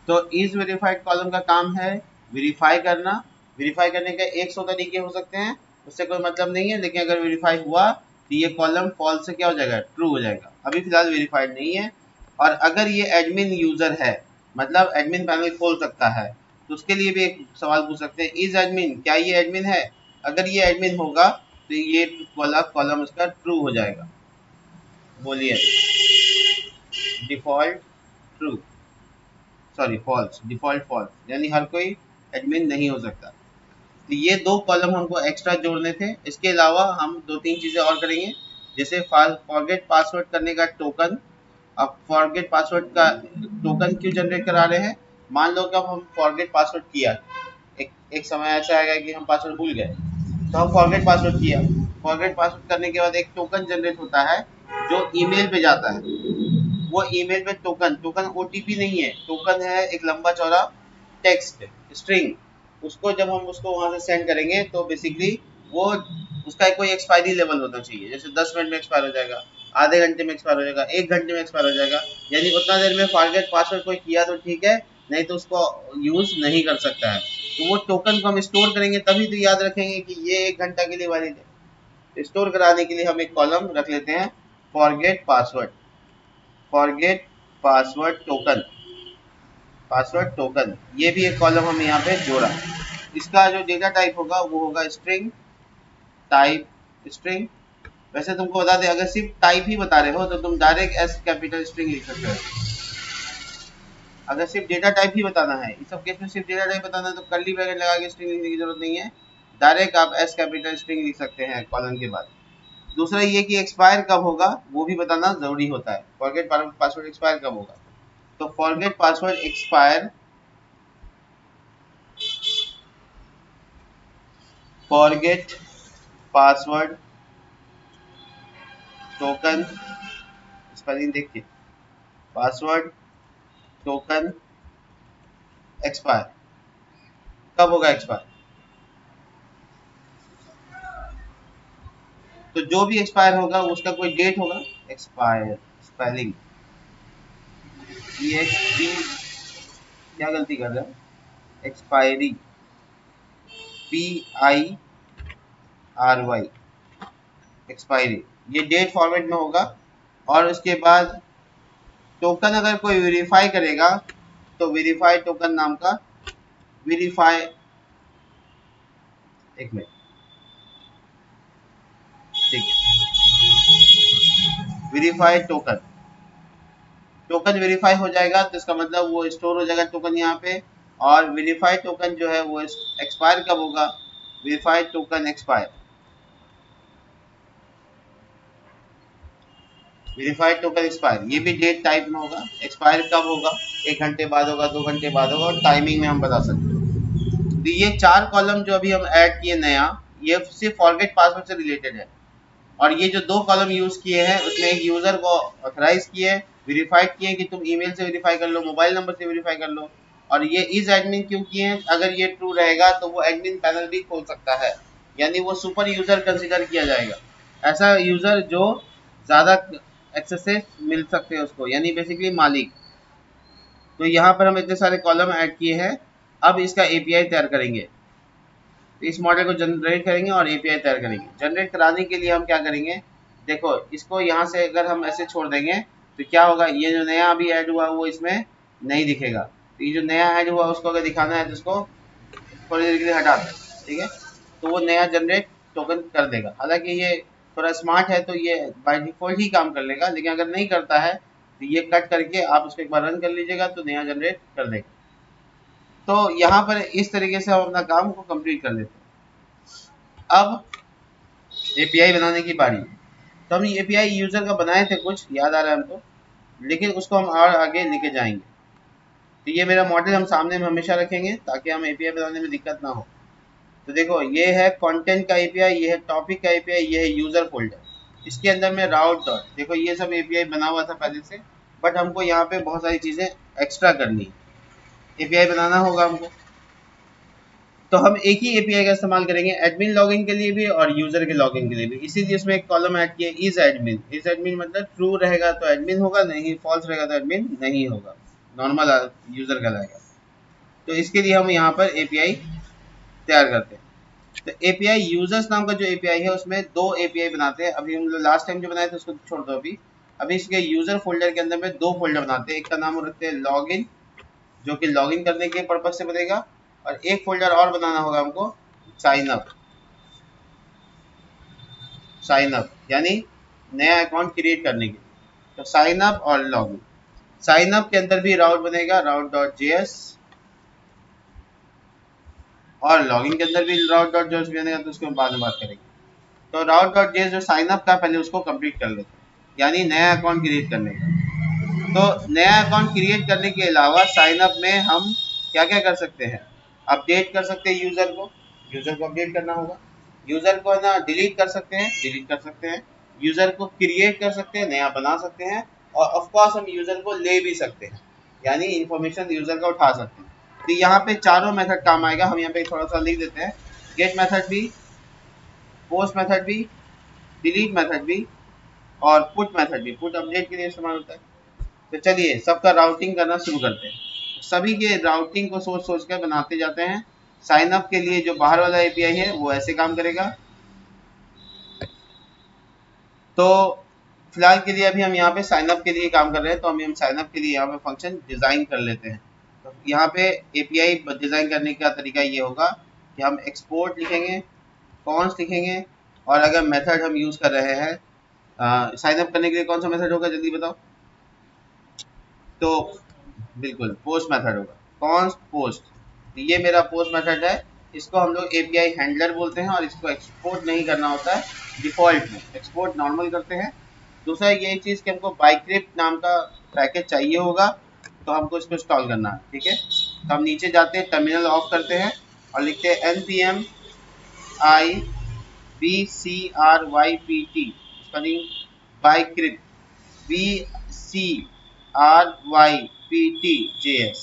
तो is verified column का काम है वेरीफाई करना। वेरीफाई करने के 100 तरीके हो सकते हैं, उससे कोई मतलब नहीं है, लेकिन अगर वेरीफाई हुआ तो ये कॉलम फॉल्स से क्या हो जाएगा, ट्रू हो जाएगा। अभी फिलहाल वेरीफाइड नहीं है। और अगर ये एडमिन यूजर है, मतलब एडमिन पैनल खोल सकता है, तो उसके लिए भी एक सवाल पूछ सकते हैं, इज एडमिन, क्या ये एडमिन है? अगर ये एडमिन होगा तो ये वाला कॉलम उसका ट्रू हो जाएगा। बोलिए, default true, sorry false, default false, यानी हर कोई एडमिन नहीं हो सकता। तो ये दो कॉलम हमको एक्स्ट्रा जोड़ने थे। इसके अलावा हम दो तीन चीज़ें और करेंगे, जैसे फॉरगेट पासवर्ड करने का टोकन। अब फॉरगेट पासवर्ड का टोकन क्यों जनरेट करा रहे हैं? मान लो कि अब हम फॉरगेट पासवर्ड किया, एक समय ऐसा आएगा कि हम पासवर्ड भूल गए, तो हम फॉरगेट पासवर्ड किया। फॉरगेट पासवर्ड करने के बाद एक टोकन जनरेट होता है जो ईमेल पे जाता है। वो ईमेल पे टोकन, टोकन ओटीपी नहीं है, टोकन है एक लंबा चौड़ा टेक्स्ट स्ट्रिंग। उसको जब हम उसको वहां से सेंड करेंगे तो बेसिकली वो, उसका कोई एक्सपायरी लेवल होना चाहिए, जैसे 10 मिनट में एक्सपायर हो जाएगा, आधे घंटे में एक्सपायर हो जाएगा, 1 घंटे में एक्सपायर हो जाएगा। यानी उतना देर में फॉरगेट पासवर्ड कोई किया तो ठीक है, नहीं तो उसको यूज नहीं कर सकता है। तो वो टोकन को हम स्टोर करेंगे, तभी तो याद रखेंगे कि ये 1 घंटा के लिए वैलिड है। स्टोर कराने के लिए हम एक कॉलम रख लेते हैं forget password, forget password token, password token, ये भी एक कॉलम हम यहाँ पे जोड़ा। इसका जो डेटा टाइप होगा वो होगा स्ट्रिंग टाइप, स्ट्रिंग। वैसे तुमको बता दें, अगर सिर्फ टाइप ही बता रहे हो तो तुम डायरेक्ट एस कैपिटल स्ट्रिंग लिख सकते हो। अगर सिर्फ डेटा टाइप ही बताना है, इस सब केस में सिर्फ डेटा टाइप बताना है, तो कर्ली ब्रैकेट लगा के स्ट्रिंग लिखने की जरूरत नहीं है, डायरेक्ट आप एस कैपिटल स्ट्रिंग लिख सकते हैं कॉलम के बाद। दूसरा ये कि एक्सपायर कब होगा वो भी बताना जरूरी होता है, फॉरगेट पासवर्ड एक्सपायर कब होगा। तो forget password expire, forget password token, spelling देखिए, पासवर्ड टोकन एक्सपायर, कब होगा एक्सपायर? तो जो भी एक्सपायर होगा उसका कोई डेट होगा। एक्सपायर स्पेलिंग, EXP, क्या गलती कर रहे हैं, एक्सपायरी, PIRY, एक्सपायरी, ये डेट फॉर्मेट में होगा। और उसके बाद टोकन अगर कोई वेरीफाई करेगा तो वेरीफाई टोकन नाम का, वेरीफाई, एक मिनट, ठीक है, वेरीफाई टोकन, टोकन वेरीफाई हो जाएगा तो इसका मतलब वो स्टोर हो जाएगा टोकन यहाँ पे। और वेरीफाइड टोकन जो है वो एक्सपायर कब होगा, verified token expire, verified token expire, ये भी डेट टाइप में होगा। एक्सपायर कब होगा, 1 घंटे बाद होगा, 2 घंटे बाद होगा, और टाइमिंग में हम बता सकते हैं। तो ये 4 कॉलम जो अभी हम ऐड किए नया, ये सिर्फ फॉरगेट पासवर्ड से रिलेटेड है। और ये जो 2 कॉलम यूज किए हैं उसमें एक यूजर को ऑथराइज किए, वेरीफाइड किए कि तुम ईमेल से वेरीफाई कर लो, मोबाइल नंबर से वेरीफाई कर लो। और ये इज एडमिन क्यों किए हैं, अगर ये ट्रू रहेगा तो वो एडमिन पैनल भी खोल सकता है, यानी वो सुपर यूजर कंसिडर किया जाएगा, ऐसा यूजर जो ज़्यादा एक्सेस मिल सकते हैं उसको, यानी बेसिकली मालिक। तो यहाँ पर हम इतने सारे कॉलम ऐड किए हैं। अब इसका एपीआई तैयार करेंगे, इस मॉडल को जनरेट करेंगे और एपीआई तैयार करेंगे। जनरेट कराने के लिए हम क्या करेंगे, देखो इसको यहाँ से अगर हम ऐसे छोड़ देंगे तो क्या होगा, ये जो नया अभी ऐड हुआ वो इसमें नहीं दिखेगा। तो ये जो नया ऐड हुआ उसको अगर दिखाना है तो इसको थोड़ी देर के लिए हटा दें, ठीक है, तो वो नया जनरेट टोकन कर देगा। हालांकि ये थोड़ा स्मार्ट है तो ये बाय डिफॉल्ट ही काम कर लेगा, लेकिन अगर नहीं करता है तो ये कट करके आप उसको एक बार रन कर लीजिएगा तो नया जनरेट कर देगा। तो यहाँ पर इस तरीके से हम अपना काम को कंप्लीट कर लेते हैं। अब एपीआई बनाने की बारी है। तो हम एपीआई यूजर का बनाए थे, कुछ याद आ रहा है हमको, लेकिन उसको हम और आगे लेके जाएंगे। तो ये मेरा मॉडल हम सामने में हमेशा रखेंगे ताकि हम एपीआई बनाने में दिक्कत ना हो। तो देखो ये है कंटेंट का एपीआई, ये है टॉपिक का एपीआई, ये है यूजर फोल्डर, इसके अंदर में राउट डॉट, देखो ये सब एपीआई बना हुआ था पहले से, बट हमको यहाँ पे बहुत सारी चीज़ें एक्स्ट्रा करनी है, एपीआई बनाना होगा हमको। तो हम एक ही एपीआई का इस्तेमाल करेंगे एडमिन लॉगिन के लिए भी और यूजर के लॉगिन के लिए भी, इसीलिए इसमें एक कॉलम ऐड किया इज एडमिन। इज एडमिन मतलब ट्रू रहेगा तो एडमिन होगा, नहीं फॉल्स रहेगा तो एडमिन नहीं होगा। नॉर्मल यूज़र कहलाएगा। तो इसके लिए हम यहाँ पर एपीआई तैयार करते हैं। तो एपीआई यूजर्स नाम का जो एपीआई है उसमें दो एपीआई बनाते हैं। अभी हम लोग लास्ट टाइम जो बनाए थे उसको छोड़ दो अभी। अभी इसके यूजर फोल्डर के अंदर में दो फोल्डर बनाते हैं। एक का नाम रखते हैं लॉगिन, जो कि लॉगिन करने के पर्पज से बनेगा, और एक फोल्डर और बनाना होगा हमको साइन अप। साइन अप यानी नया अकाउंट क्रिएट करने के लिए। तो साइन अप और लॉगिन। साइन अप के अंदर भी राउट बनेगा, route.js, और लॉगिन के अंदर भी route.js बनेगा, तो उसके बाद में बात करेंगे। तो route.js जो साइन अप का पहले उसको कंप्लीट कर लेते हैं, यानी नया अकाउंट क्रिएट करने का। तो नया अकाउंट क्रिएट करने के अलावा साइन अप में हम क्या क्या कर सकते हैं? अपडेट कर सकते हैं यूजर को, यूजर को अपडेट करना होगा। यूजर को है ना डिलीट कर सकते हैं, डिलीट कर सकते हैं। यूजर को क्रिएट कर सकते हैं, नया बना सकते हैं। और ऑफ कोर्स हम यूजर को ले भी सकते हैं, यानी इंफॉर्मेशन यूजर का उठा सकते हैं। तो यहाँ पे चारों मेथड काम आएगा। हम यहाँ पे थोड़ा सा लिख देते हैं, गेट मेथड भी, पोस्ट मेथड भी, डिलीट मेथड भी, और पुट मेथड भी। पुट अपडेट के लिए इस्तेमाल होता है। तो चलिए सबका राउटिंग करना शुरू करते हैं। सभी के राउटिंग को सोच सोच कर बनाते जाते हैं। साइन अप के लिए जो बाहर वाला एपीआई है वो ऐसे काम करेगा। तो फिलहाल के लिए अभी हम यहाँ पे साइन अप के लिए काम कर रहे हैं, तो हम साइन अप के लिए यहाँ पे फंक्शन डिज़ाइन कर लेते हैं। तो यहाँ पे एपीआई डिज़ाइन करने का तरीका ये होगा कि हम एक्सपोर्ट लिखेंगे, कॉन्स लिखेंगे, और अगर मेथड हम यूज़ कर रहे हैं साइन अप करने के लिए, कौन सा मेथड होगा जल्दी बताओ? तो बिल्कुल पोस्ट मेथड होगा, कॉन्स्ट पोस्ट। तो ये मेरा पोस्ट मेथड है। इसको हम लोग एपीआई हैंडलर बोलते हैं, और इसको एक्सपोर्ट नहीं करना होता है डिफ़ॉल्ट में, एक्सपोर्ट नॉर्मल करते हैं। दूसरा ये चीज़ कि हमको बाइक्रिप्ट नाम का पैकेज चाहिए होगा, तो हमको इसको इंस्टॉल करना है। ठीक है, तो हम नीचे जाते हैं, टर्मिनल ऑफ करते हैं और लिखते हैं npm i bcrypt, spelling bcrypt, bcrypt.js,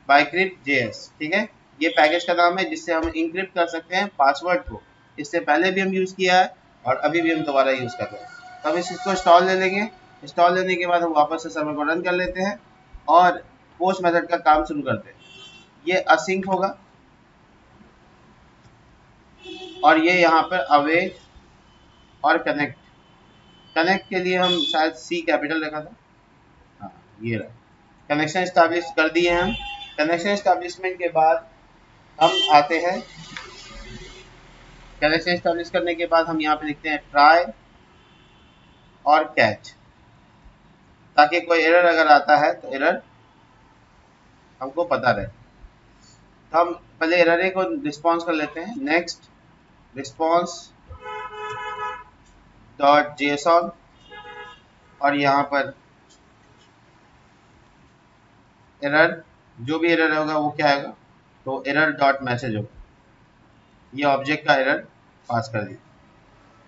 bcrypt JS। ठीक है, ये पैकेज का नाम है जिससे हम इंक्रिप्ट कर सकते हैं पासवर्ड को। इससे पहले भी हम यूज़ किया है और अभी भी हम दोबारा यूज़ कर रहे हैं। तो हम इसको इंस्टॉल ले लेंगे। इंस्टॉल लेने के बाद हम वापस से सर्वर को रन कर लेते हैं और पोस्ट मेथड का काम शुरू करते हैं। ये असिंक होगा, और ये यहाँ पर अवेट और कनेक्ट। कनेक्ट के लिए हम शायद C कैपिटल रखा था, हाँ ये रहा। कनेक्शन इस्टेब्लिश कर दिए हम। कनेक्शन इस्टेब्लिशमेंट के बाद हम आते हैं, कनेक्शन इस्टेब्लिश करने के बाद हम यहाँ पे लिखते हैं ट्राई और कैच, ताकि कोई एरर अगर आता है तो एरर हमको पता रहे। तो हम पहले एरर को रिस्पॉन्स कर लेते हैं, नेक्स्ट रिस्पॉन्स डॉट जेसन, और यहाँ पर एरर, जो भी एरर होगा वो क्या आएगा, तो एरर डॉट मैसेज होगा। ये ऑब्जेक्ट का एरर पास कर दिया।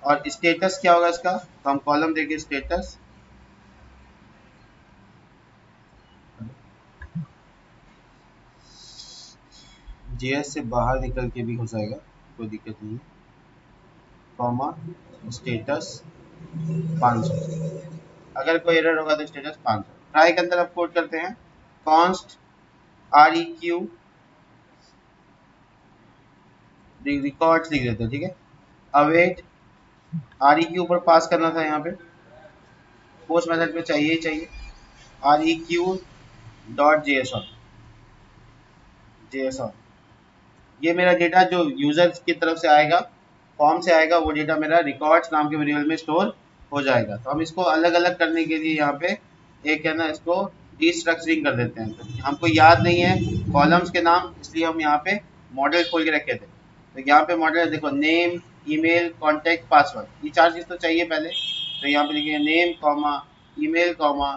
और स्टेटस क्या होगा इसका, तो हम कॉलम देंगे स्टेटस, जेएस से बाहर निकल के भी हो जाएगा, कोई दिक्कत नहीं है, कॉमा स्टेटस 500। अगर कोई एरर होगा तो स्टेटस 500। ट्राई के अंदर आप कोड करते हैं कॉन्स्ट REQ, रिकॉर्ड्स लिख देते हैं। ठीक है, अवेट REQ ऊपर पास करना था, यहाँ पे पोस्ट मेथड में चाहिए ही चाहिए REQ.json, ये मेरा डेटा जो यूजर की तरफ से आएगा, फॉर्म से आएगा, वो डेटा मेरा रिकॉर्ड्स नाम के वेरिएबल में स्टोर हो जाएगा। तो हम इसको अलग अलग करने के लिए यहाँ पे एक है ना इसको डिस्ट्रक्चरिंग कर देते हैं। तो हमको याद नहीं है कॉलम्स के नाम, इसलिए हम यहाँ पे मॉडल खोल के रखे थे। तो यहाँ पे मॉडल देखो, नेम, ईमेल, कॉन्टैक्ट, पासवर्ड, ये चार चीज़ तो चाहिए पहले। तो यहाँ पे लिखिए name comma email comma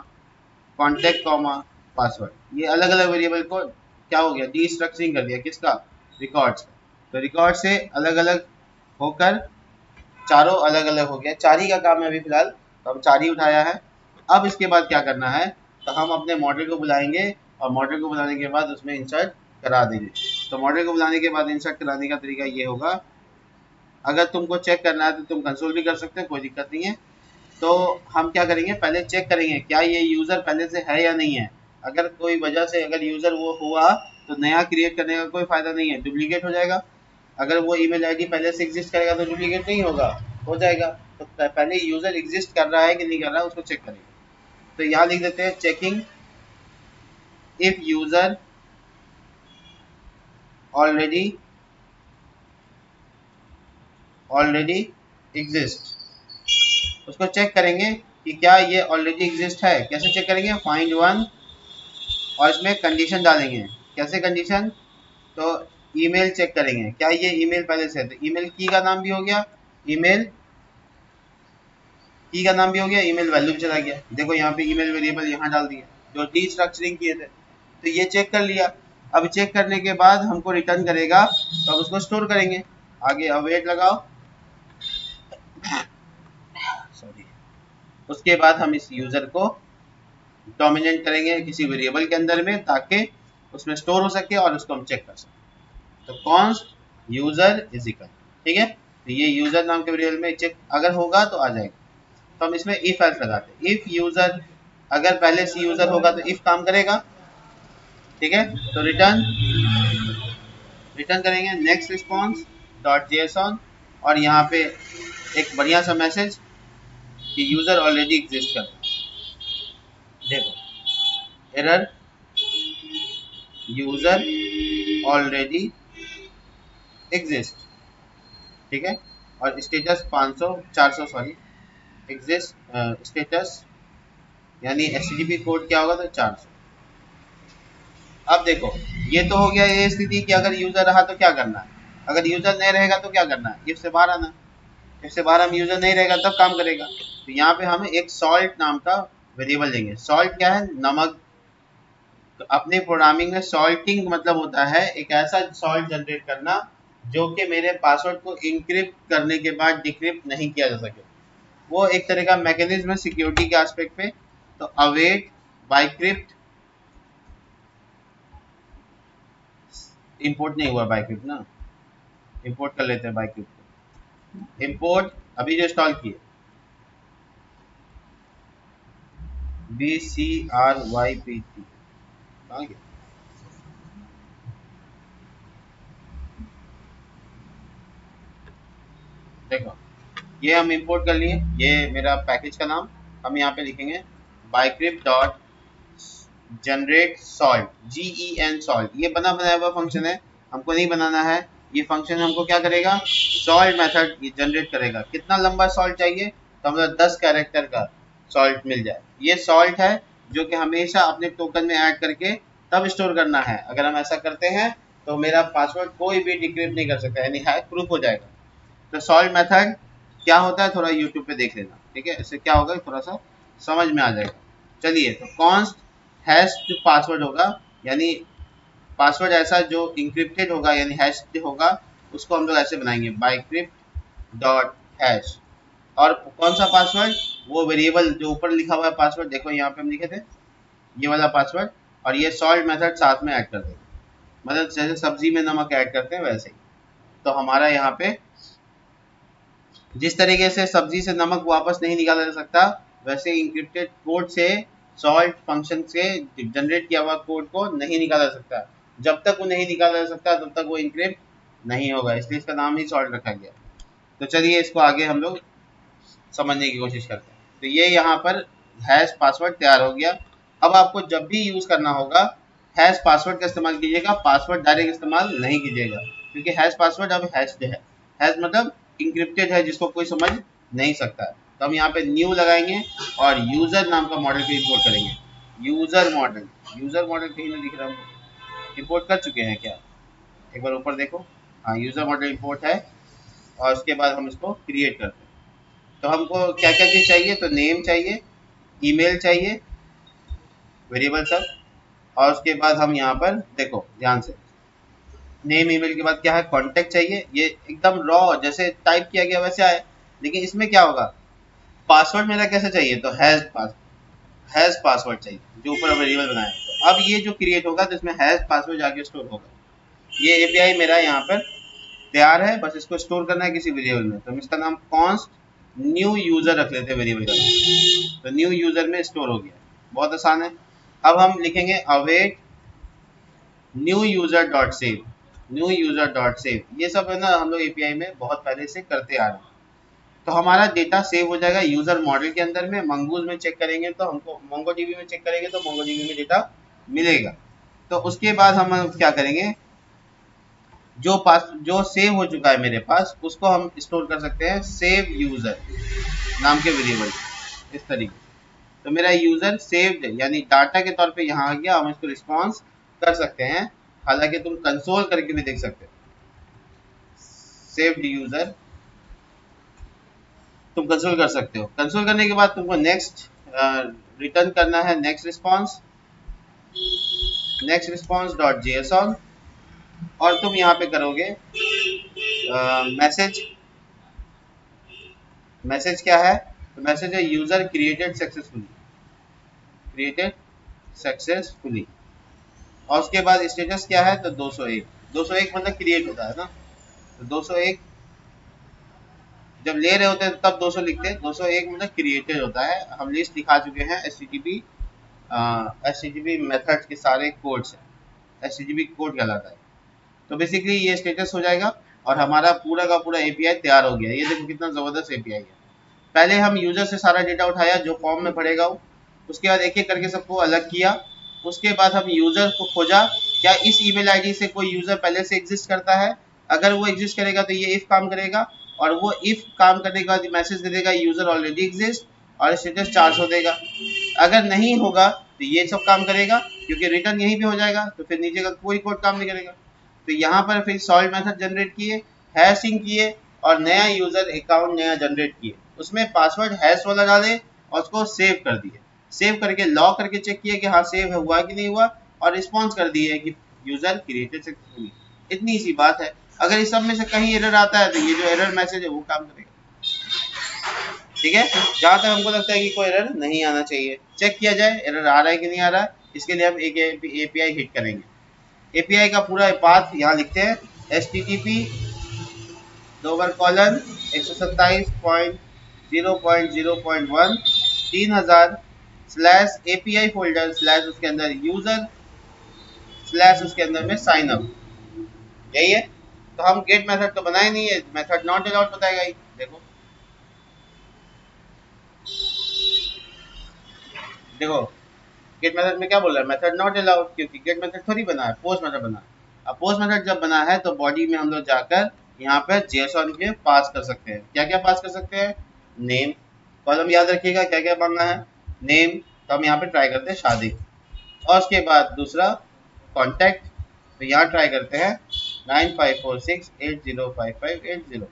contact comma password. ये अलग अलग वेरिएबल को क्या हो गया, डिस्ट्रक्चरिंग कर दिया, किसका, रिकॉर्ड्स का। तो रिकॉर्ड से अलग अलग होकर चारों अलग अलग हो गया। चार ही का काम है अभी फिलहाल, तो हम चार ही उठाया है। अब इसके बाद क्या करना है, तो हम अपने मॉडल को बुलाएंगे और मॉडल को बुलाने के बाद उसमें इंसर्ट करा देंगे। तो मॉडल को बुलाने के बाद इंसर्ट कराने का तरीका ये होगा, अगर तुमको चेक करना है तो तुम कंसोल भी कर सकते हो, कोई दिक्कत नहीं है। तो हम क्या करेंगे, पहले चेक करेंगे क्या ये यूज़र पहले से है या नहीं है। अगर कोई वजह से अगर यूजर वो हुआ तो नया क्रिएट करने का कोई फायदा नहीं है, डुप्लीकेट हो जाएगा। अगर वो ईमेल आईडी पहले से एग्जिस्ट करेगा तो डुप्लीकेट नहीं होगा, हो जाएगा। तो पहले यूजर एग्जिस्ट कर रहा है कि नहीं कर रहा है उसको चेक करेंगे। तो यहाँ लिख देते हैं checking if user already exist. उसको चेक करेंगे कि क्या ये ऑलरेडी एग्जिस्ट है। कैसे चेक करेंगे, फाइंड वन, और इसमें कंडीशन डालेंगे। कैसे कंडीशन, तो ईमेल चेक करेंगे क्या ये ईमेल पहले से है, तो ईमेल की का नाम भी हो गया, ईमेल की का नाम भी हो गया, ईमेल वैल्यू भी चला गया। देखो यहाँ पे ईमेल वेरिएबल यहाँ डाल दिया जो डीस्ट्रक्चरिंग किए थे। तो ये चेक कर लिया। अब चेक करने के बाद हमको रिटर्न करेगा तो अब उसको स्टोर करेंगे। आगे अवेट लगाओ, सॉरी। उसके बाद हम इस यूजर को डोमिनेट करेंगे किसी वेरिएबल के अंदर में ताकि उसमें स्टोर हो सके और उसको हम चेक कर सकें। तो कॉन्स्ट यूजर इज इक्वल, ठीक है। तो ये यूजर नाम के वेरिएबल में चेक अगर होगा तो आ जाएगा। तो हम इसमें इफ एल्स लगाते हैं। इफ यूजर, अगर पहले से यूजर होगा तो इफ काम करेगा, ठीक है। तो रिटर्न करेंगे नेक्स्ट रिस्पॉन्स डॉट जेएसऑन, और यहाँ पे एक बढ़िया सा मैसेज कि यूजर ऑलरेडी एग्जिस्ट करता है। देखो एरर, यूजर ऑलरेडी एग्जिस्ट, ठीक है। और स्टेटस 500 400 सॉरी एग्जिस्ट, स्टेटस यानी एचटीटीपी कोड क्या होगा तो 400। अब देखो ये तो हो गया ये स्थिति कि अगर यूजर रहा तो क्या करना है, अगर यूजर नहीं रहेगा तो क्या करना है, इफ से बाहर आना। इफ से बाहर हम यूजर नहीं रहेगा तब काम करेगा। तो यहाँ पे हम एक सॉल्ट नाम का वेरिएबल लेंगे। सॉल्ट क्या है, नमक। तो अपने प्रोग्रामिंग में सॉल्टिंग मतलब होता है एक ऐसा सॉल्ट जनरेट करना जो कि मेरे पासवर्ड को इनक्रिप्ट करने के बाद डिक्रिप्ट नहीं किया जा सके। वो एक तरह का मैकेनिज्म है सिक्योरिटी के एस्पेक्ट पे। तो अवेट बाइक्रिप्ट, इंपोर्ट नहीं हुआ बाइक्रिप्ट ना, इंपोर्ट कर लेते हैं बाइक्रिप्ट को। इंपोर्ट अभी जो इंस्टॉल किए BCRYPT, कहाँ गया? देखो ये हम इंपोर्ट कर लिए, ये मेरा पैकेज का नाम। हम यहाँ पे लिखेंगे bcrypt dot generate salt, GEN salt. ये बना बनाया हुआ फंक्शन है, हमको नहीं बनाना है। ये फंक्शन हमको क्या करेगा, सॉल्ट मेथड जनरेट करेगा। कितना लंबा सॉल्ट चाहिए, तो हमें 10 कैरेक्टर का सॉल्ट मिल जाए। ये सॉल्ट है जो कि हमेशा अपने टोकन में ऐड करके तब स्टोर करना है। अगर हम ऐसा करते हैं तो मेरा पासवर्ड कोई भी डिक्रिप्ट नहीं कर सकता, यानी हैक प्रूफ हो जाएगा। तो सॉल्ट मेथड क्या होता है थोड़ा यूट्यूब पे देख लेना, ठीक है। इससे क्या होगा थोड़ा सा समझ में आ जाएगा। चलिए, तो कॉन्स्ट हैश पासवर्ड होगा, यानी पासवर्ड ऐसा जो इंक्रिप्टेड होगा यानी हैश होगा, उसको हम लोग ऐसे बनाएंगे बाइक्रिप्ट डॉट हैश। और कौन सा पासवर्ड, वो वेरिएबल जो ऊपर लिखा हुआ है पासवर्ड, देखो यहाँ पे हम लिखे थे ये वाला पासवर्ड, और ये सॉल्ट मेथड साथ में ऐड कर देंगे। मतलब जैसे सब्जी में नमक ऐड करते हैं वैसे ही। तो हमारा यहाँ पे जिस तरीके से सब्जी से नमक वापस नहीं निकाला जा सकता, वैसे इंक्रिप्टेड कोड से सॉल्ट फंक्शन से जनरेट किया हुआ कोड को नहीं निकाला जा सकता। जब तक वो नहीं निकाला जा सकता तब तक वो इंक्रिप्ट नहीं होगा, इसलिए इसका नाम ही सॉल्ट रखा गया। तो चलिए इसको आगे हम लोग समझने की कोशिश करते हैं। तो ये यहाँ पर हैश पासवर्ड तैयार हो गया। अब आपको जब भी यूज करना होगा हैश पासवर्ड का इस्तेमाल कीजिएगा, पासवर्ड डायरेक्ट इस्तेमाल नहीं कीजिएगा, क्योंकि हैश पासवर्ड अब हैश्ड है। हैश मतलब इंक्रिप्टेड है जिसको कोई समझ नहीं सकता है। तो हम यहाँ पे न्यू लगाएंगे और यूजर नाम का मॉडल को इंपोर्ट करेंगे। यूजर मॉडल कहीं नहीं दिख रहा, इंपोर्ट कर चुके हैं क्या, एक बार ऊपर देखो। हाँ, यूजर मॉडल इंपोर्ट है। और उसके बाद हम इसको क्रिएट करते हैं। तो हमको क्या क्या चीज़ चाहिए, तो नेम चाहिए, ईमेल चाहिए, वेरिएबल सब। और उसके बाद हम यहाँ पर देखो ध्यान से, नेम ईमेल के बाद क्या है, कॉन्टेक्ट चाहिए। ये एकदम रॉ जैसे टाइप किया गया वैसे आए, लेकिन इसमें क्या होगा, पासवर्ड मेरा कैसे चाहिए, तो हैश पासवर्ड चाहिए जो ऊपर वेरिएबल बनाया। तो अब ये जो क्रिएट होगा तो इसमें हैश पासवर्ड जाके स्टोर होगा। ये एपीआई मेरा यहाँ पर तैयार है, बस इसको स्टोर करना है किसी वेरिएबल में। तो हम इसका नाम कॉन्स्ट न्यू यूजर रख लेते हैं वेरिएबल का नाम। तो न्यू यूजर में स्टोर हो गया, बहुत आसान है। अब हम लिखेंगे await new user dot save, new user dot save. ये सब है ना हम लोग एपीआई में बहुत पहले से करते आ रहे हैं। तो हमारा डेटा सेव हो जाएगा यूजर मॉडल के अंदर में। मंगूज में चेक करेंगे तो हमको, मोंगोडीबी में चेक करेंगे तो मोंगोडीबी में डेटा मिलेगा। तो उसके बाद हम क्या करेंगे, जो सेव हो चुका है मेरे पास उसको हम स्टोर कर सकते हैं सेव यूजर नाम के वेरिएबल इस तरीके से। तो मेरा यूजर सेव्ड यानी डाटा के तौर पे यहाँ आ गया, हम इसको रिस्पॉन्स कर सकते हैं। हालांकि तुम कंसोल करके भी देख सकते हो सेव्ड यूजर, तुम कंसोल कर सकते हो। कंसोल करने के बाद तुमको नेक्स्ट रिटर्न करना है, नेक्स्ट रिस्पॉन्स डॉट जेएसऑन, और तुम यहाँ पे करोगे मैसेज। मैसेज क्या है, तो मैसेज है user created successfully, created successfully. और उसके बाद स्टेटस क्या है, तो 201, 201 मतलब क्रिएट होता है ना, तो 201 जब ले रहे होते हैं तब 200 लिखते हैं, 201 मतलब क्रिएटेड होता है। हम लिस्ट दिखा चुके हैं एचटीटीपी मेथड के सारे कोड्स हैं, एचटीटीपी कोड कहलाता है। तो बेसिकली ये स्टेटस हो जाएगा और हमारा पूरा का पूरा एपीआई तैयार हो गया। ये देखो कितना जबरदस्त एपीआई है। पहले हम यूजर से सारा डेटा उठाया जो फॉर्म में पड़ेगा वो, उसके बाद एक एक करके सबको अलग किया। उसके बाद हम यूजर को खोजा, क्या इस ईमेल आईडी से कोई यूजर पहले से एग्जिस्ट करता है। अगर वो एग्जिस्ट करेगा तो ये इफ काम करेगा, और वो इफ काम करने के बाद मैसेज दे देगा यूजर ऑलरेडी एग्जिस्ट, और स्टेटस 400 देगा। अगर नहीं होगा तो ये सब काम करेगा, क्योंकि रिटर्न यहीं पे हो जाएगा, तो फिर नीचे का कोई कोड काम नहीं करेगा। तो यहाँ पर फिर सॉल्व मेथड जनरेट किए, हैशिंग किए, और नया यूजर अकाउंट नया जनरेट किए, उसमें पासवर्ड हैश वाला डाले और उसको सेव कर दिए। सेव करके लॉक करके चेक किए कि हाँ सेव हुआ कि नहीं हुआ, और रिस्पॉन्स कर दिए कि यूजर क्रिएटेड सक्सेसफुली। इतनी सी बात है। अगर इस सब में से कहीं एरर आता है तो ये जो एरर मैसेज है वो काम करेगा। ठीक है, जहां तक हमको लगता है कि कोई एरर नहीं आना चाहिए, चेक किया जाए एरर आ रहा है कि नहीं आ रहा है। इसके लिए हम एक एपीआई हिट करेंगे। एपीआई का पूरा पाथ यहाँ लिखते हैं, http :: 127.0.0.1 3000 /API फोल्डर / उसके अंदर यूजर / उसके अंदर में साइन अप। यही है। तो हम गेट मेथड तो बनाए नहीं है, मेथड नॉट अलाउड बताएगा ही। देखो देखो गेट मेथड में क्या बोल रहा है, मेथड नॉट अलाउड, क्योंकि गेट मेथड थोड़ी बना है, पोस्ट मेथड बना है। अब पोस्ट मेथड जब बना है तो बॉडी में हम लोग जाकर यहाँ पर जेएसऑन के पास कर सकते हैं। क्या क्या पास कर सकते हैं, नेम, कॉलम याद रखिएगा क्या क्या मांगना है, नेम, तो हम यहाँ पे ट्राई करते हैं शादी। और उसके बाद दूसरा कॉन्टैक्ट, तो यहाँ ट्राई करते हैं 9546805580।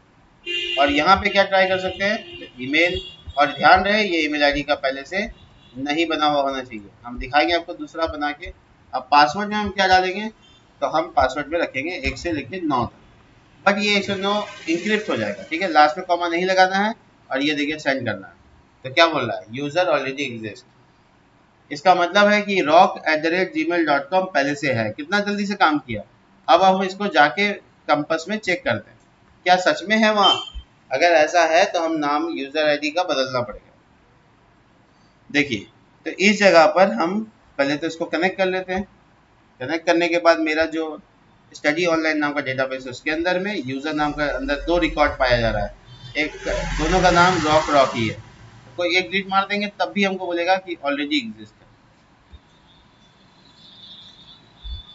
और यहाँ पे क्या ट्राई कर सकते हैं, ईमेल। और ध्यान रहे ये ईमेल आईडी का पहले से नहीं बना हुआ होना चाहिए, हम दिखाएंगे आपको दूसरा बना के। अब पासवर्ड में हम क्या डालेंगे, तो हम पासवर्ड में रखेंगे 1 से लेकर 9 तक। बट ये 109 इंक्रिप्ट हो जाएगा, ठीक है, लास्ट में कॉमा नहीं लगाना है। और ये देखिए सेंड करना है, तो क्या बोल रहा है, यूजर ऑलरेडी एग्जिस्ट। इसका मतलब है कि rock@gmail.com पहले से है। कितना जल्दी से काम किया। अब हम इसको जाके कंपस में चेक करते हैं क्या सच में है वहाँ। अगर ऐसा है तो हम नाम यूजर आईडी का बदलना पड़ेगा। देखिए, तो इस जगह पर हम पहले तो इसको कनेक्ट कर लेते हैं। कनेक्ट करने के बाद मेरा जो स्टडी ऑनलाइन नाम का डेटाबेस है उसके अंदर में यूजर नाम का अंदर 2 रिकॉर्ड पाया जा रहा है। एक, दोनों का नाम रॉक ही है। कोई एक डिलीट मार देंगे तब भी हमको बोलेगा कि ऑलरेडी एग्जिस्ट है।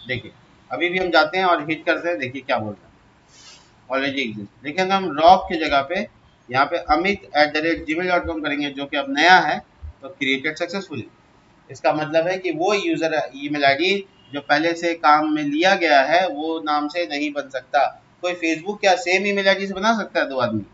देखिए, अभी भी हम जाते हैं और हिट करते हैं, देखिए क्या बोल रहा है, ऑलरेडी एग्जिस्ट। लेकिन हम रॉक की जगह पे यहाँ पे amit@gmail.com करेंगे जो कि अब नया है, तो क्रिएटेड सक्सेसफुली। इसका मतलब है कि वो यूजर ईमेल आईडी जो पहले से काम में लिया गया है वो नाम से नहीं बन सकता। कोई फेसबुक क्या सेम ईमेल आईडी से बना सकता है 2 आदमी,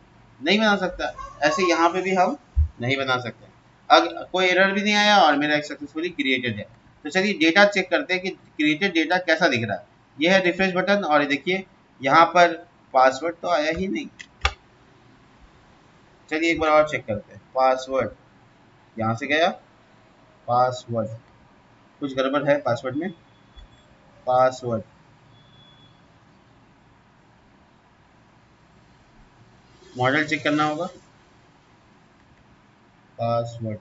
नहीं बना सकता। ऐसे यहाँ पे भी हम नहीं बना सकते। अब कोई एरर भी नहीं आया और मेरा एक सक्सेसफुली क्रिएटेड है। तो चलिए डेटा चेक करते हैं कि क्रिएटेड डेटा कैसा दिख रहा है। यह है रिफ्रेश बटन, और देखिए यहाँ पर पासवर्ड तो आया ही नहीं। चलिए एक बार और चेक करते हैं, पासवर्ड यहाँ से गया, पासवर्ड कुछ गड़बड़ है पासवर्ड में। पासवर्ड मॉडल चेक करना होगा, पासवर्ड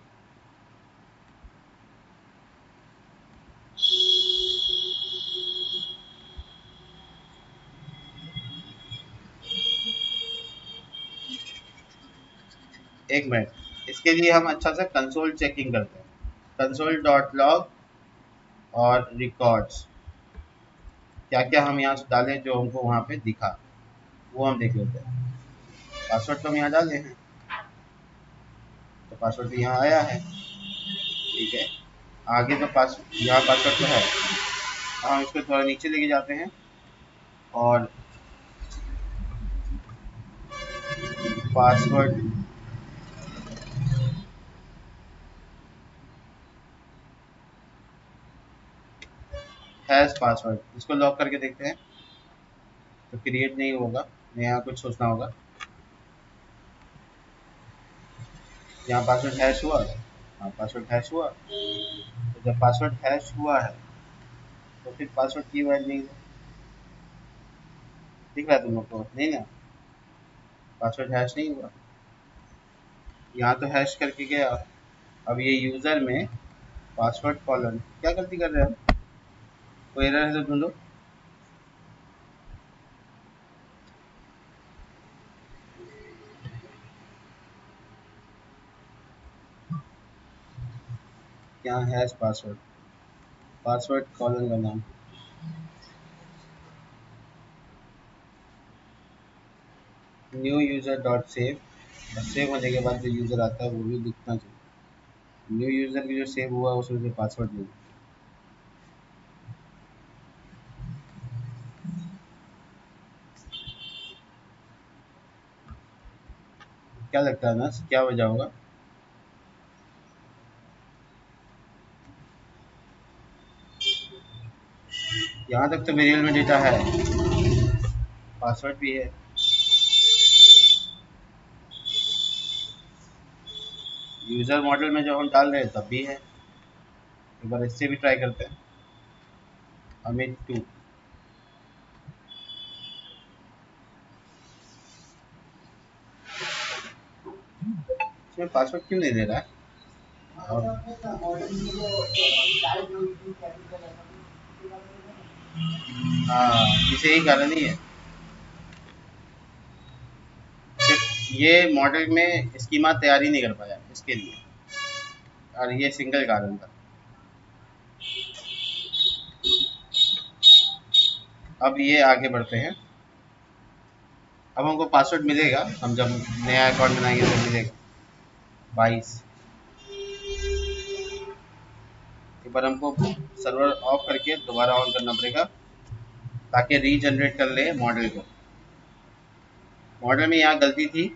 एक मिनट, इसके लिए हम अच्छा से कंसोल चेकिंग करते हैं, कंसोल डॉट लॉग और रिकॉर्ड्स, क्या क्या हम यहाँ से डालें जो हमको वहाँ पे दिखा वो हम देख लेते हैं। पासवर्ड तो हम यहाँ डाले हैं, तो पासवर्ड तो यहाँ आया है, ठीक है। आगे तो यहाँ पासवर्ड तो है, हम इसको थोड़ा नीचे लेके जाते हैं और पासवर्ड हैश पासवर्ड, इसको लॉक करके देखते हैं, तो क्रिएट नहीं होगा, यहाँ कुछ सोचना होगा। यहाँ पासवर्ड हैश हुआ, हाँ पासवर्ड हैश हुआ, तो जब पासवर्ड हैश हुआ है तो फिर पासवर्ड की वैल्यू नहीं है, दिख रहा है तुम लोग को नहीं ना, पासवर्ड हैश नहीं हुआ, यहाँ तो हैश करके गया। अब ये यूज़र में पासवर्ड कॉलन, क्या गलती कर रहे हैं हम, कोई एरर है तो ढूंढो। यहाँ हैश पासवर्ड, पासवर्ड कॉलन का नाम, new user dot save, save होने के बाद जो यूज़र आता है वो भी दिखना चाहिए, न्यू यूज़र की जो सेव हुआ उसमें से पासवर्ड नहीं। क्या लगता है ना, क्या वजह होगा? यहाँ तक तो वेरिएबल में डेटा है, पासवर्ड भी है, यूज़र मॉडल में जब हम डाल रहे हैं तब भी है। एक बार इससे भी ट्राई करते हैं, अमित 2, इसमें पासवर्ड क्यों नहीं दे रहा है? हाँ, इसे यही कारण ही है, सिर्फ ये मॉडल में स्कीमा तैयारी नहीं कर पाया इसके लिए, और ये सिंगल कारण था। अब ये आगे बढ़ते हैं, अब हमको पासवर्ड मिलेगा, हम जब नया अकाउंट बनाएंगे तो मिलेगा 22। एक बार हमको सर्वर ऑफ करके दोबारा ऑन करना पड़ेगा ताकि रीजनरेट कर ले मॉडल को। मॉडल में यहाँ गलती थी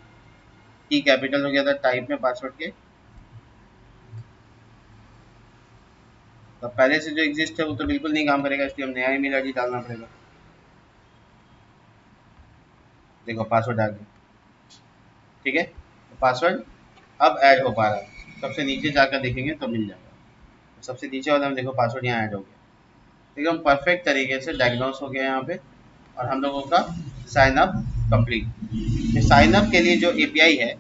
कि कैपिटल हो गया था टाइप में पासवर्ड के, तो पहले से जो एग्जिस्ट है वो तो बिल्कुल नहीं काम करेगा, इसलिए हम नया ईमेल आईडी डालना पड़ेगा। देखो पासवर्ड आ गया, ठीक है, तो पासवर्ड अब ऐड हो पा रहा है, सबसे नीचे जाकर देखेंगे तो मिल जाएगा, तो सबसे नीचे वाला में देखो पासवर्ड यहाँ ऐड हो गया, एकदम परफेक्ट तरीके से डायग्नोस हो गया यहाँ पे, और हम लोगों का sign up complete. Sign up के लिए जो एपीआई है,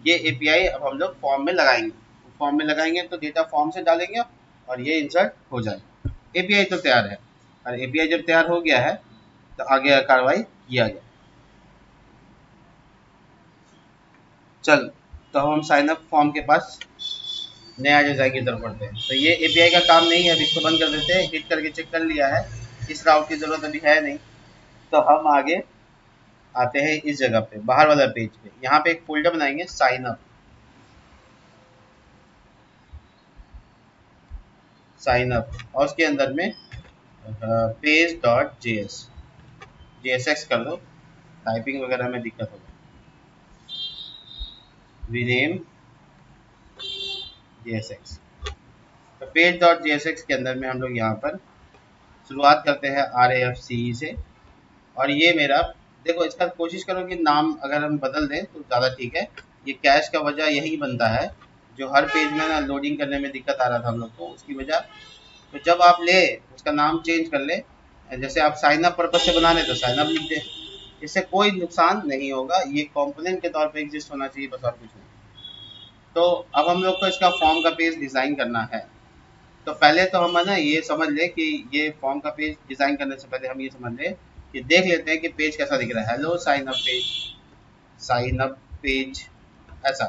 ये एपीआई अब हम लोग फॉर्म में लगाएंगे, फॉर्म में लगाएंगे तो डेटा फॉर्म से डालेंगे और ये इंसर्ट हो जाएगा। एपीआई तो तैयार है, और एपीआई जब तैयार हो गया है तो आगे कार्रवाई किया जाए। चल, तो हम साइन अप फॉर्म के पास नया डिज़ाइन की तरफ बढ़ते हैं। तो ये एपीआई का काम नहीं है, अब इसको बंद कर देते हैं, हिट करके चेक कर लिया है, इस राउट की ज़रूरत अभी है नहीं। तो हम आगे आते हैं इस जगह पे, बाहर वाला पेज पे, यहाँ पे एक फोल्डर बनाएंगे साइन अप, साइन अप, और उसके अंदर में पेज डॉट जेएसएक्स कर दो, टाइपिंग वगैरह में दिक्कत होगा, रीनेम जेएसएक्स। तो पेज डॉट जेएसएक्स के अंदर में हम लोग यहाँ पर शुरुआत करते हैं RAFCE से, और ये मेरा देखो, इसका कोशिश करो कि नाम अगर हम बदल दें तो ज़्यादा ठीक है। ये कैश का वजह यही बनता है, जो हर पेज में ना लोडिंग करने में दिक्कत आ रहा था हम लोग को, उसकी वजह। तो जब आप ले उसका नाम चेंज कर ले, जैसे आप साइन अप पर्पज से बना ले तो साइन अप लिख दे, इससे कोई नुकसान नहीं होगा, ये कंपोनेंट के तौर पे एग्जिस्ट होना चाहिए, बस और कुछ नहीं। तो अब हम लोग को इसका फॉर्म का पेज डिज़ाइन करना है। तो पहले तो हम है ना ये समझ ले कि ये फॉर्म का पेज डिज़ाइन करने से पहले हम ये समझ ले कि देख लेते हैं कि पेज कैसा दिख रहा है। Hello sign up page, sign up page, ऐसा।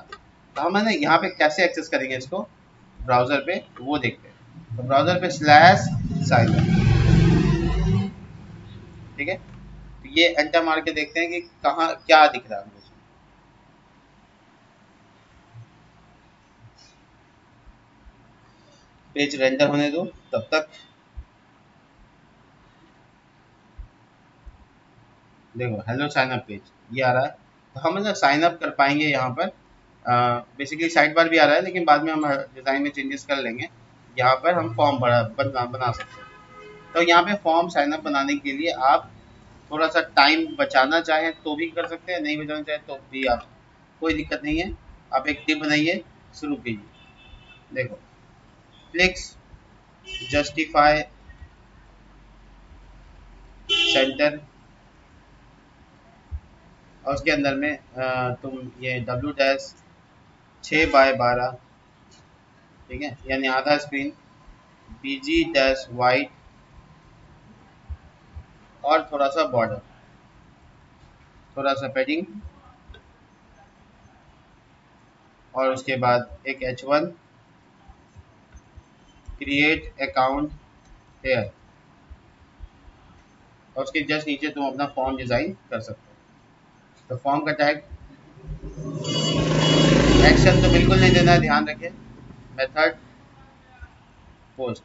तो हम है ना यहाँ पे कैसे एक्सेस करेंगे इसको ब्राउजर पे, वो देखते हैं। तो ब्राउजर पे स्लैश साइन अप, ठीक है। तो ये एंटर मार के देखते हैं कि कहाँ क्या दिख रहा है हमको। पेज रेंडर होने दो तब तक। देखो हेलो साइन अप पेज ये आ रहा है। तो हम ना साइन अप कर पाएंगे यहाँ पर। बेसिकली साइड बार भी आ रहा है, लेकिन बाद में हम डिज़ाइन में चेंजेस कर लेंगे। यहाँ पर हम फॉर्म बना सकते हैं। तो यहाँ पे फॉर्म साइन अप बनाने के लिए आप थोड़ा सा टाइम बचाना चाहें तो भी कर सकते हैं, नहीं बचाना चाहें तो भी आप, कोई दिक्कत नहीं है। आप एक टिप बनाइए, शुरू कीजिए। देखो क्लिक्स जस्टिफाई सेंटर, और उसके अंदर में तुम ये W-6/12, ठीक है, यानी आधा स्क्रीन, BG-वाइट और थोड़ा सा बॉर्डर, थोड़ा सा पैडिंग, और उसके बाद एक H1 क्रिएट अकाउंट हेयर, और उसके जस्ट नीचे तुम अपना फॉर्म डिज़ाइन कर सकते हो। तो फॉर्म का टैग एक्शन तो बिल्कुल नहीं देना है, ध्यान रखें। मेथड पोस्ट,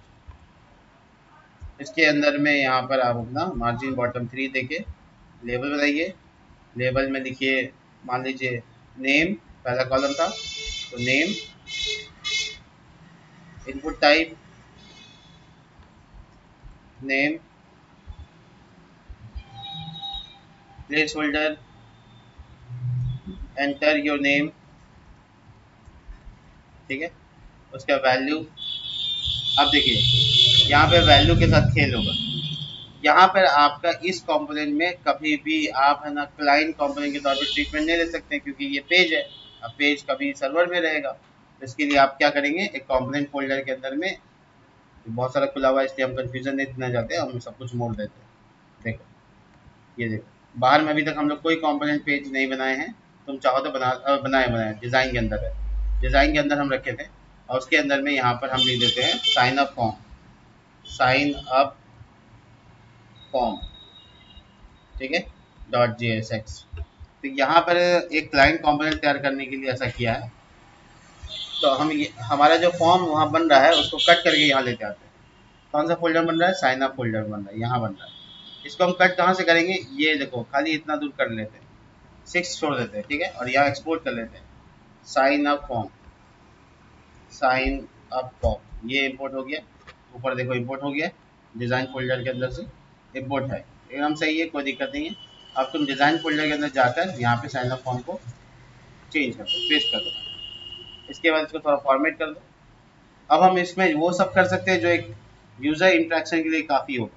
इसके अंदर में यहाँ पर आप अपना मार्जिन बॉटम 3 देके लेबल बनाइए। लेबल में लिखिए, मान लीजिए नेम पहला कॉलम था, तो name, input type name, place holder enter your name, ठीक है। उसका वैल्यू, अब देखिए यहाँ पे वैल्यू के साथ खेल होगा। यहाँ पर आपका इस कंपोनेंट में कभी भी आप है ना क्लाइंट कंपोनेंट के तौर पर ट्रीटमेंट नहीं ले सकते, क्योंकि ये पेज है। अब पेज कभी सर्वर में रहेगा, तो इसके लिए आप क्या करेंगे, एक कंपोनेंट फोल्डर के अंदर में, बहुत सारा खुला हुआ है इसलिए हम कंफ्यूजन नहीं देना चाहते, हम सब कुछ मोड़ देते हैं। देखो ये देखो, बाहर में अभी तक हम लोग कोई कंपोनेंट पेज नहीं बनाए हैं। तुम चाहो तो बनाए बनाए डिज़ाइन के अंदर है, डिज़ाइन के अंदर हम रखे थे। और उसके अंदर में यहाँ पर हम लिख देते हैं sign up form, sign up form, ठीक है, .jsx। तो यहाँ पर एक क्लाइंट कंपोनेंट तैयार करने के लिए ऐसा किया है। तो हम हमारा जो फॉर्म वहाँ बन रहा है उसको कट करके यहाँ लेते आते हैं। कौन सा फोल्डर बन रहा है, साइन अप फोल्डर बन रहा है, यहाँ बन रहा है। इसको हम कट कहाँ से करेंगे, ये देखो खाली इतना दूर कर लेते हैं, 6 छोड़ देते हैं, ठीक है, और यहाँ एक्सपोर्ट कर लेते हैं। Sign up form, sign up form, ये इंपोर्ट हो गया। ऊपर देखो इंपोर्ट हो गया, डिज़ाइन फोल्डर के अंदर से इंपोर्ट है, एकदम सही है, कोई दिक्कत नहीं है। अब तुम डिज़ाइन फोल्डर के अंदर जाकर यहाँ पे साइन अप फॉर्म को चेंज कर दो, पेस्ट कर दो। इसके बाद इसको थोड़ा फॉर्मेट कर दो। अब हम इसमें वो सब कर सकते हैं जो एक यूज़र इंटरेक्शन के लिए काफ़ी होगा।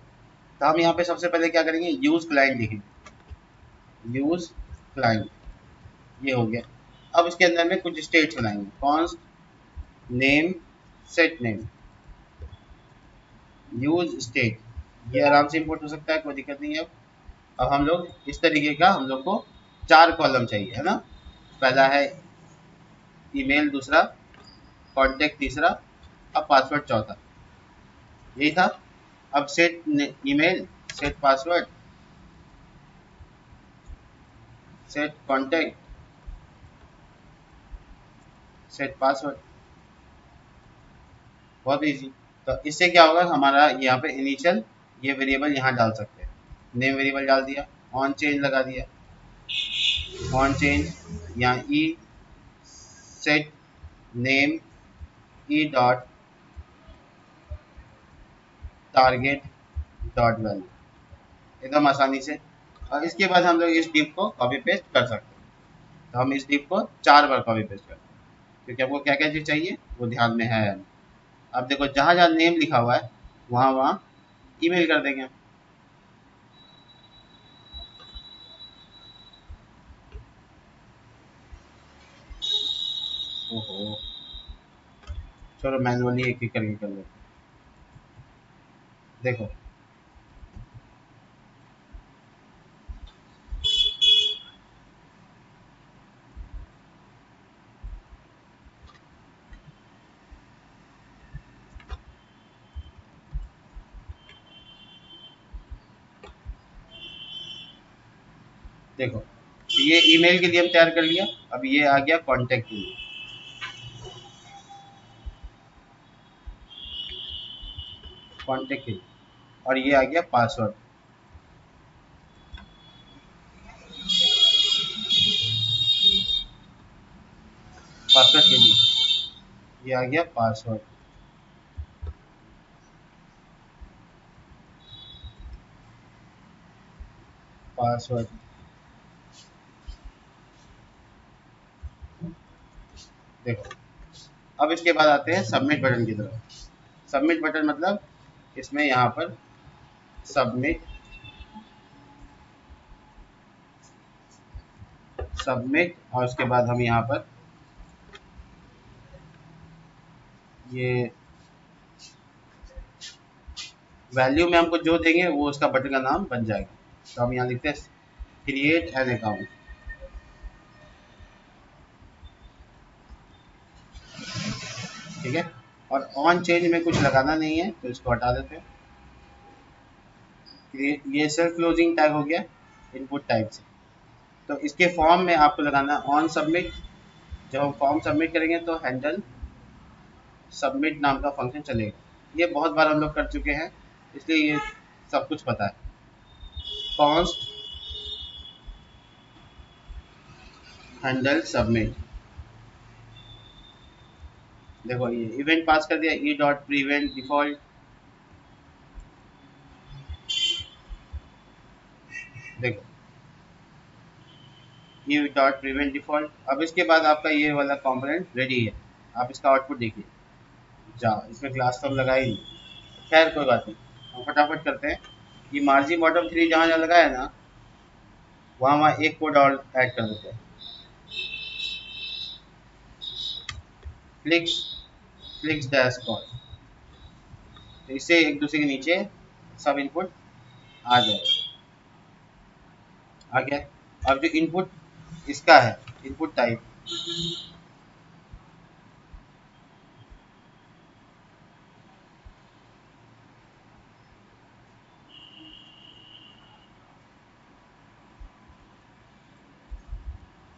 तो हम यहाँ पे सबसे पहले क्या करेंगे, यूज़ क्लाइंट लिखेंगे, यूज़ क्लाइंट, ये हो गया। अब इसके अंदर में कुछ स्टेट्स बनाएंगे, const name set name use state, ये आराम से इंपोर्ट हो सकता है, कोई दिक्कत नहीं है। अब हम लोग इस तरीके का, हम लोग को 4 कॉलम चाहिए है ना। पहला है ईमेल, दूसरा कॉन्टेक्ट, तीसरा अब पासवर्ड चौथा, यही था। अब set email, set password, set contact, set password, बहुत इजी। तो इससे क्या होगा, हमारा यहाँ पे इनिशियल ये वेरिएबल यहाँ डाल सकते हैं, नेम वेरिएबल डाल दिया, ऑन चेंज लगा दिया, ऑन चेंज, यहाँ e set name e dot target dot value, एकदम आसानी से। और इसके बाद हम लोग इस डिव को कॉपी पेस्ट कर सकते हैं। तो हम इस डिव को 4 बार कॉपी पेस्ट करते हैं, क्योंकि आपको क्या क्या चीज़ चाहिए वो ध्यान में है। अब देखो जहाँ जहाँ नेम लिखा हुआ है वहाँ वहाँ ईमेल कर देंगे। ओहो, चलो मैनुअली एक एक करके कर लेते हैं। देखो देखो ये ईमेल के लिए हम तैयार कर लिया। अब ये आ गया कॉन्टेक्ट के लिए, कॉन्टेक्ट के लिए, और ये आ गया पासवर्ड, पासवर्ड के लिए ये आ गया पासवर्ड। पासवर्ड देखो। अब इसके बाद आते हैं सबमिट बटन की तरफ। सबमिट बटन मतलब इसमें यहाँ पर सबमिट, सबमिट, और उसके बाद हम यहाँ पर ये वैल्यू में हमको जो देंगे वो उसका बटन का नाम बन जाएगा। तो हम यहाँ लिखते हैं क्रिएट एन अकाउंट, ठीक है। और ऑन चेंज में कुछ लगाना नहीं है तो इसको हटा देते हैं। ये सेल्फ क्लोजिंग टैग हो गया इनपुट टाइप से। तो इसके फॉर्म में आपको लगाना है ऑन सबमिट। जब हम फॉर्म सबमिट करेंगे तो हैंडल सबमिट नाम का फंक्शन चलेगा। ये बहुत बार हम लोग कर चुके हैं इसलिए ये सब कुछ पता है। कॉन्स्ट हैंडल सबमिट, देखो ये इवेंट पास कर दिया ई डॉट प्रीवेंट डिफॉल्ट, देखो ई डॉट प्रीवेंट डिफॉल्ट। अब इसके बाद आपका ये वाला कंपोनेंट रेडी है। आप इसका आउटपुट देखिए, जाओ इसमें क्लास तो हम लगा ही नहीं, खैर कोई बात नहीं, हम फटाफट करते हैं। ये मार्जिन बॉटम 3 जहाँ जहाँ लगाया ना वहाँ वहाँ एक कोड और ऐड कर देते हैं। फ्लिक्स, फ्लिक्स डैशबोर्ड, तो इससे एक दूसरे के नीचे सब इनपुट आ जाएगा। आ गया। अब जो इनपुट इसका है, इनपुट टाइप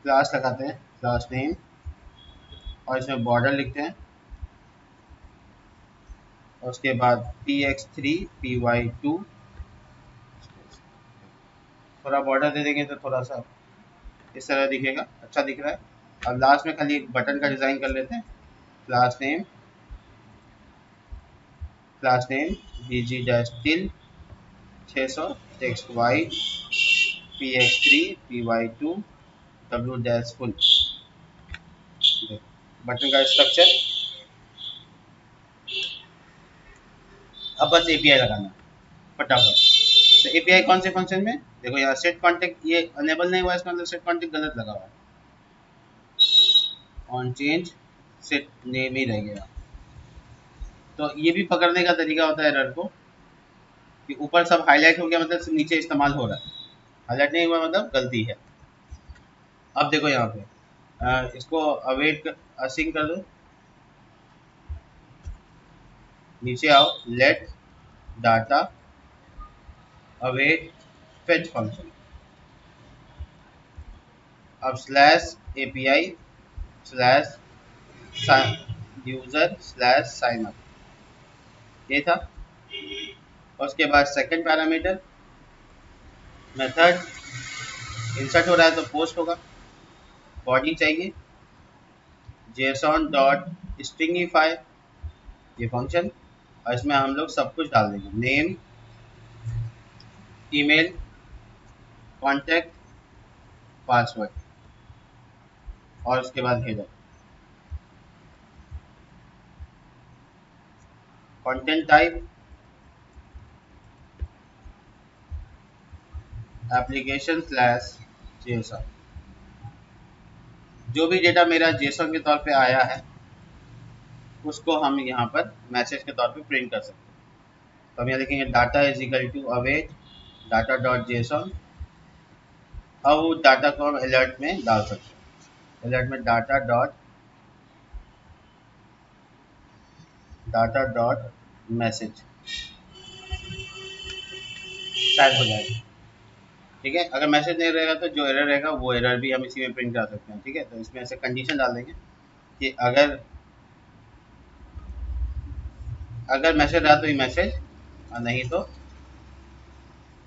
क्लास लगाते हैं, क्लास नेम, और इसमें बॉर्डर लिखते हैं, और उसके बाद px3 py2, थोड़ा बॉर्डर दे देंगे तो थोड़ा सा इस तरह दिखेगा, अच्छा दिख रहा है। अब लास्ट में खाली एक बटन का डिज़ाइन कर लेते हैं। Class name, class name bg dash till 600 text wide px3 py2 w dash full. Button का स्ट्रक्चर, अब बस एपीआई लगाना फटाफट। तो एपीआई कौन से फंक्शन में, देखो यहाँ सेट कॉन्टेक्ट ये अनेबल नहीं हुआ, इसका मतलब सेट कॉन्टेक्ट गलत लगा हुआ है। ऑन चेंज सेट नेम ही रह गया। तो ये भी पकड़ने का तरीका होता है एरर को, कि ऊपर सब हाईलाइट हो गया मतलब सिर्फ नीचे इस्तेमाल हो रहा है, हाईलाइट नहीं हुआ मतलब गलती है। अब देखो यहाँ पे इसको अवेट असिंग कर दो, नीचे आओ, let data await fetch function, अब slash API slash user slash sign up, ये था। और उसके बाद सेकंड पैरामीटर मेथड इंसर्ट हो रहा है तो पोस्ट होगा। बॉडी चाहिए जेसन डॉट स्ट्रिंगिफाई, ये फंक्शन, और इसमें हम लोग सब कुछ डाल देंगे, नेम, ईमेल, कॉन्टैक्ट, पासवर्ड, और उसके बाद header. Content type application slash Jason, जो भी डेटा मेरा जेसन के तौर पे आया है उसको हम यहाँ पर मैसेज के तौर पे प्रिंट कर सकते हैं। तो हम यहाँ लिखेंगे data is equal to await data dot JSON. अब उस डाटा को हम अलर्ट में डाल सकते हैं, अलर्ट में डाटा डॉट मैसेज, शायद हो जाएगा। ठीक है। अगर मैसेज नहीं रहेगा तो जो एरर रहेगा वो एरर भी हम इसी में प्रिंट करा सकते हैं। ठीक है, तो इसमें ऐसे कंडीशन डाल देंगे कि अगर मैसेज रहा तो ही मैसेज, और नहीं तो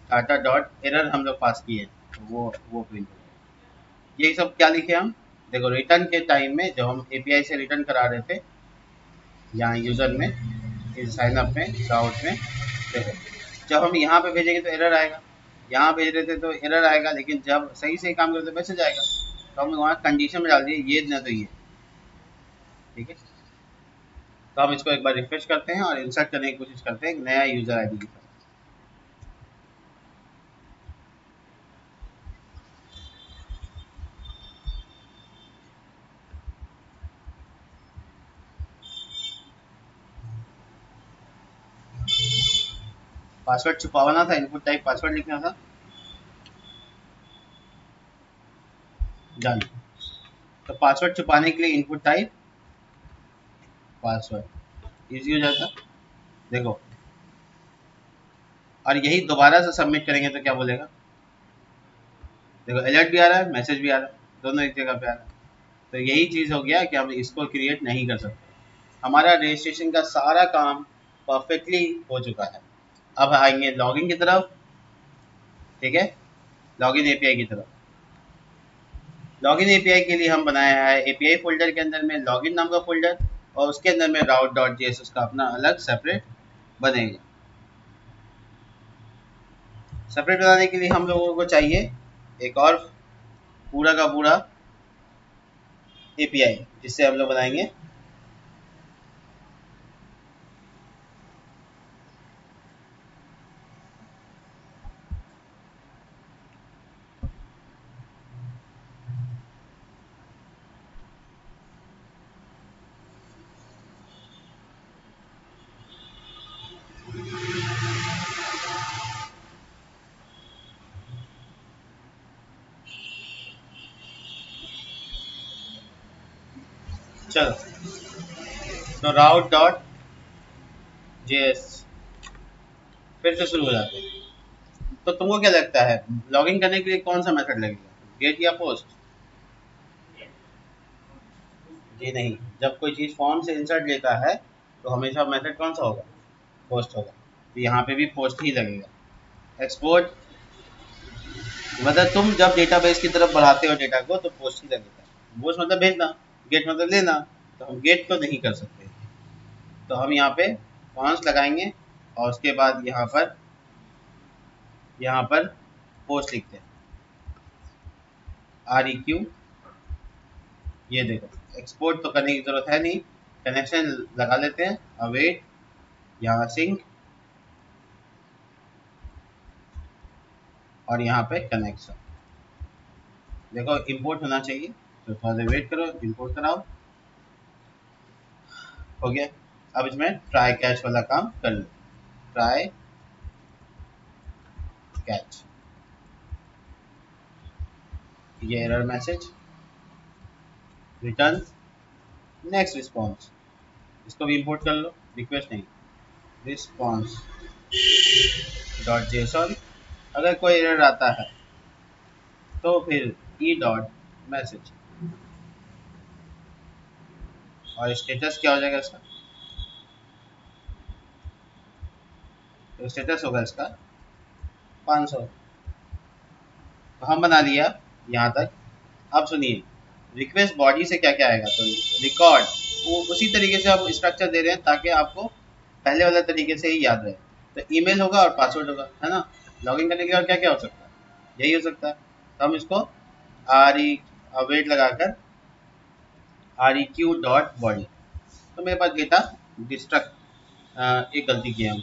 डाटा डॉट एरर हम लोग पास किए तो वो प्रिंट हो जाएगा। ये सब क्या लिखे हम, देखो रिटर्न के टाइम में जब हम एपीआई से रिटर्न करा रहे थे यहाँ यूज़र में, इस साइन अप में, राउट में, देखो जब हम यहाँ पे भेजेंगे तो एरर आएगा, यहाँ भेज रहे थे तो एरर आएगा, लेकिन जब सही से काम करते तो मैसेज आएगा। तो हम वहाँ कंडीशन में डाल दिए ये ना तो ये। ठीक है, तो हम इसको एक बार रिफ्रेश करते हैं और इंसर्ट करने की कोशिश करते हैं एक नया यूज़र आईडी के साथ। पासवर्ड छुपाना था, इनपुट टाइप पासवर्ड लिखना था, डन। तो पासवर्ड छुपाने के लिए इनपुट टाइप पासवर्ड इजी हो जाता। देखो, और यही दोबारा से सबमिट करेंगे तो क्या बोलेगा, देखो अलर्ट भी आ रहा है, मैसेज भी आ रहा है, दोनों एक जगह पे आ रहा है। तो यही चीज़ हो गया कि हम इसको क्रिएट नहीं कर सकते। हमारा रजिस्ट्रेशन का सारा काम परफेक्टली हो चुका है। अब आएंगे लॉगिन की तरफ। ठीक है, लॉगिन एपीआई की तरफ। लॉगिन एपीआई के लिए हम बनाया है एपीआई फोल्डर के अंदर में लॉगिन नाम का फोल्डर, और उसके अंदर में राउट डॉट जेएस उसका अपना अलग सेपरेट बनेगा। सेपरेट बनाने के लिए हम लोगों को चाहिए एक और पूरा का पूरा एपीआई, जिससे हम लोग बनाएंगे चलो, तो राउट डॉट जेएस फिर से शुरू हो जाते हैं। तो तुमको क्या लगता है लॉगिन करने के लिए कौन सा मेथड लगेगा, गेट या पोस्ट? जी नहीं, जब कोई चीज़ फॉर्म से इंसर्ट लेता है तो हमेशा मेथड कौन सा होगा, पोस्ट होगा। तो यहाँ पे भी पोस्ट ही लगेगा। एक्सपोर्ट मतलब तुम जब डेटाबेस की तरफ बढ़ाते हो डेटा को तो पोस्ट ही लगेगा। पोस्ट मतलब भेजना, गेट मतलब लेना, तो हम गेट तो नहीं कर सकते। तो हम यहाँ पे कॉन्स लगाएंगे और उसके बाद यहाँ पर पोस्ट लिखते हैं REQ। ये देखो, एक्सपोर्ट तो करने की जरूरत है नहीं, कनेक्शन लगा लेते हैं, अवेट, यहाँ सिंक, और यहाँ पे कनेक्शन। देखो इंपोर्ट होना चाहिए, तो थोड़ा देर वेट करो, इंपोर्ट कराओ, हो गया। अब इसमें ट्राई कैच वाला काम कर लो, ट्राई कैच, ये error message, return next response, इसको भी इंपोर्ट कर लो, रिक्वेस्ट नहीं, रिस्पॉन्स डॉट जेसन। अगर कोई एरर आता है तो फिर ई डॉट मैसेज, और स्टेटस क्या हो जाएगा इसका, तो स्टेटस होगा इसका 500। तो हम बना लिया यहाँ तक। अब सुनिए, रिक्वेस्ट बॉडी से क्या क्या आएगा, तो रिकॉर्ड, वो उसी तरीके से आप स्ट्रक्चर दे रहे हैं ताकि आपको पहले वाले तरीके से ही याद रहे। तो ईमेल होगा और पासवर्ड होगा, है ना। लॉगिन करने के बाद क्या क्या हो सकता है, यही हो सकता है। तो हम इसको RE वेट लगाकर REQ डॉट बॉडी, तो मेरे पास डेटा डिस्ट्रक्ट एक गलती की हम,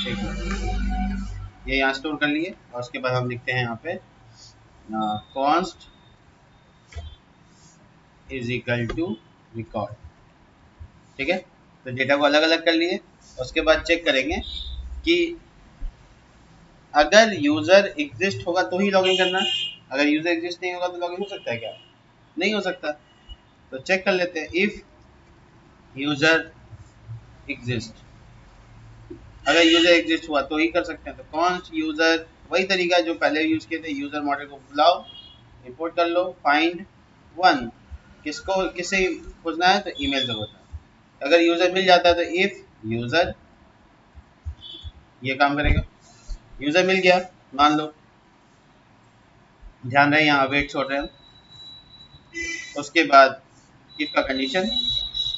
एक मिनट, ये यहाँ स्टोर कर लिए, और उसके बाद हम लिखते हैं यहाँ पे const is equal to record. ठीक है, तो डेटा को अलग अलग कर लिए। उसके बाद चेक करेंगे कि अगर यूजर एग्जिस्ट होगा तो ही लॉगिन करना है, अगर यूजर एग्जिस्ट नहीं होगा तो लॉगिन हो सकता है क्या, नहीं हो सकता। तो चेक कर लेते हैं, इफ यूजर एग्जिस्ट, अगर यूजर एग्जिस्ट हुआ तो ही कर सकते हैं। तो कौन यूजर वही तरीका जो पहले यूज किए थे, यूजर मॉडल को बुलाओ, इंपोर्ट कर लो, फाइंड वन, किसको किससे खोजना है तो ईमेल से खोजना है। अगर यूजर मिल जाता है तो इफ यूजर, ये काम करेगा। यूजर मिल गया मान लो, ध्यान रहे यहाँ वेट छोड़ रहे हैं। उसके बाद इफ का कंडीशन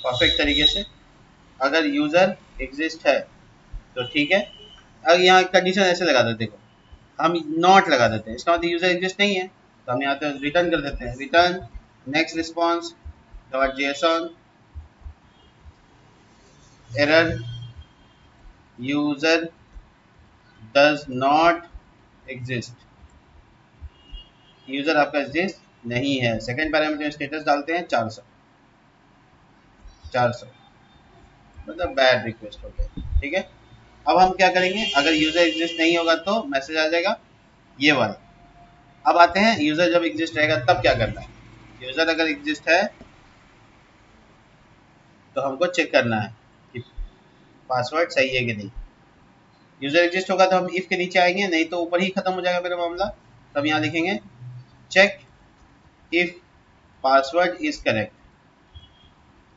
परफेक्ट तरीके से, अगर यूजर एग्जिस्ट है तो ठीक है। अब यहाँ कंडीशन ऐसे लगा देते, देखो हम नॉट लगा देते हैं, इसका मतलब यूजर एग्जिस्ट नहीं है, तो हम यहाँ पे रिटर्न कर देते हैं, return next response dot JSON error user does not exist, user आपका एग्जिस्ट नहीं है। सेकंड पैरामीटर स्टेटस डालते हैं 400, 400 मतलब बैड रिक्वेस्ट हो गया, ठीक है। अब हम क्या करेंगे, अगर यूजर एग्जिस्ट नहीं होगा तो मैसेज आ जाएगा ये वाला। अब आते हैं यूजर जब एग्जिस्ट रहेगा तब क्या करना है। यूजर अगर एग्जिस्ट है तो हमको चेक करना है कि पासवर्ड सही है कि नहीं। यूजर एग्जिस्ट होगा तो हम इफ के नीचे आएंगे, नहीं तो ऊपर ही खत्म हो जाएगा मेरा मामला। तब यहाँ लिखेंगे check if password is correct.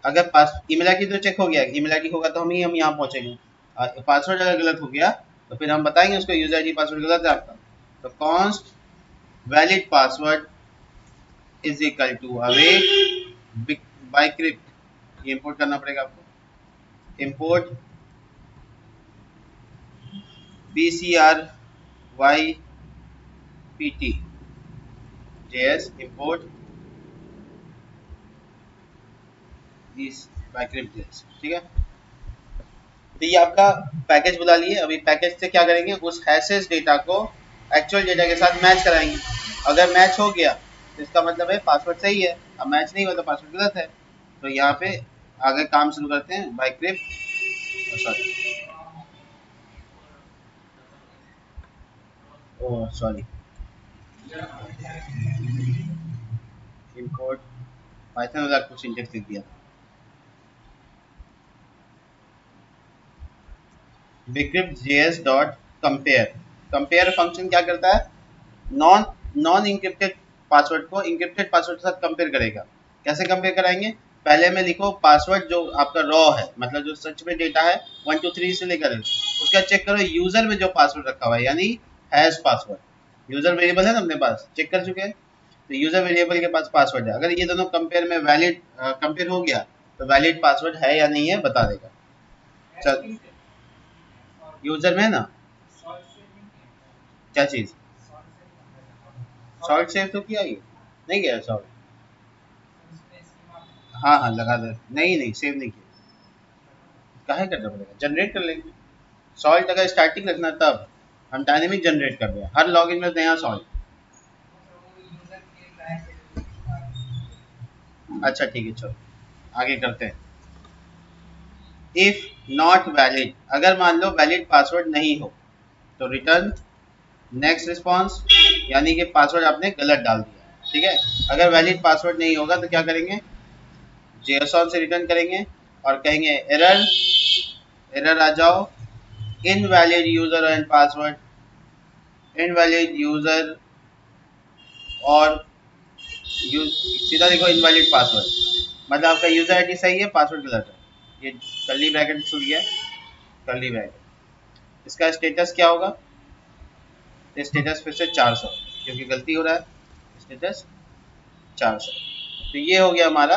अगर पास ईमेल आईडी तो चेक हो गया, ईमेल आईडी होगा तो हम यहाँ पहुंचेंगे। पासवर्ड अगर गलत हो गया तो फिर हम बताएंगे उसको यूजर आईडी पासवर्ड गलत है आपका, तो const valid password is equal to await bcrypt, ये इंपोर्ट करना पड़ेगा आपको। Import bcrypt js import bcrypt js, ठीक है। तो ये आपका पैकेज बुला लिए। अभी पैकेज से क्या करेंगे, उस हैशेस डेटा को एक्चुअल डेटा के साथ मैच कराएंगे। अगर मैच हो गया तो इसका मतलब है पासवर्ड सही है, अब मैच नहीं हुआ तो पासवर्ड गलत है। तो यहाँ पे आगे काम शुरू करते हैं। Bcrypt, sorry oh sorry, import Python वाला कुछ सिंटेक्स लिख दिया। Bcrypt JS dot compare, compare function क्या करता है, नॉन नॉन इंक्रिप्टेड पासवर्ड को इंक्रिप्टेड पासवर्ड के साथ कंपेयर करेगा। कैसे कंपेयर कराएंगे, पहले में लिखो पासवर्ड जो आपका रॉ है, मतलब जो सच में डेटा है 1 2 3 से लेकर, उसका चेक करो यूजर में जो पासवर्ड रखा हुआ है, यानी हैश पासवर्ड। यूजर वेरिएबल है ना अपने पास, चेक कर चुके हैं, तो यूजर वेरिएबल के पास पासवर्ड है। अगर ये दोनों कंपेयर में वैलिड कंपेयर हो गया तो वैलिड पासवर्ड है या नहीं है बता देगा। चल यूजर में ना क्या चीज, सॉल्ट सेव तो किया, ये नहीं किया सॉल्ट, हाँ हाँ लगा दे, नहीं नहीं सेव नहीं किया, काहे करना पड़ेगा, जनरेट कर लेंगे। सॉल्ट अगर स्टैटिक रखना तब, हम डायनेमिक जनरेट कर रहे हैं, हर लॉगिन में नया सॉल्ट। अच्छा ठीक है चलो आगे करते हैं। इफ नॉट वैलिड, अगर मान लो वैलिड पासवर्ड नहीं हो तो रिटर्न नेक्स्ट रिस्पॉन्स, यानी कि पासवर्ड आपने गलत डाल दिया, ठीक है। अगर वैलिड पासवर्ड नहीं होगा तो क्या करेंगे, जेएसओन से रिटर्न करेंगे और कहेंगे एरर, एरर आ जाओ invalid user and password, invalid user और सीधा देखो इनवैलिड पासवर्ड, मतलब आपका यूजर आईडी सही है पासवर्ड गलत है। ये कर्ली ब्रैकेट छूट गया, कर्ली ब्रैकेट, इसका स्टेटस क्या होगा, स्टेटस फिर से 400 क्योंकि गलती हो रहा है, स्टेटस 400। तो ये हो गया हमारा,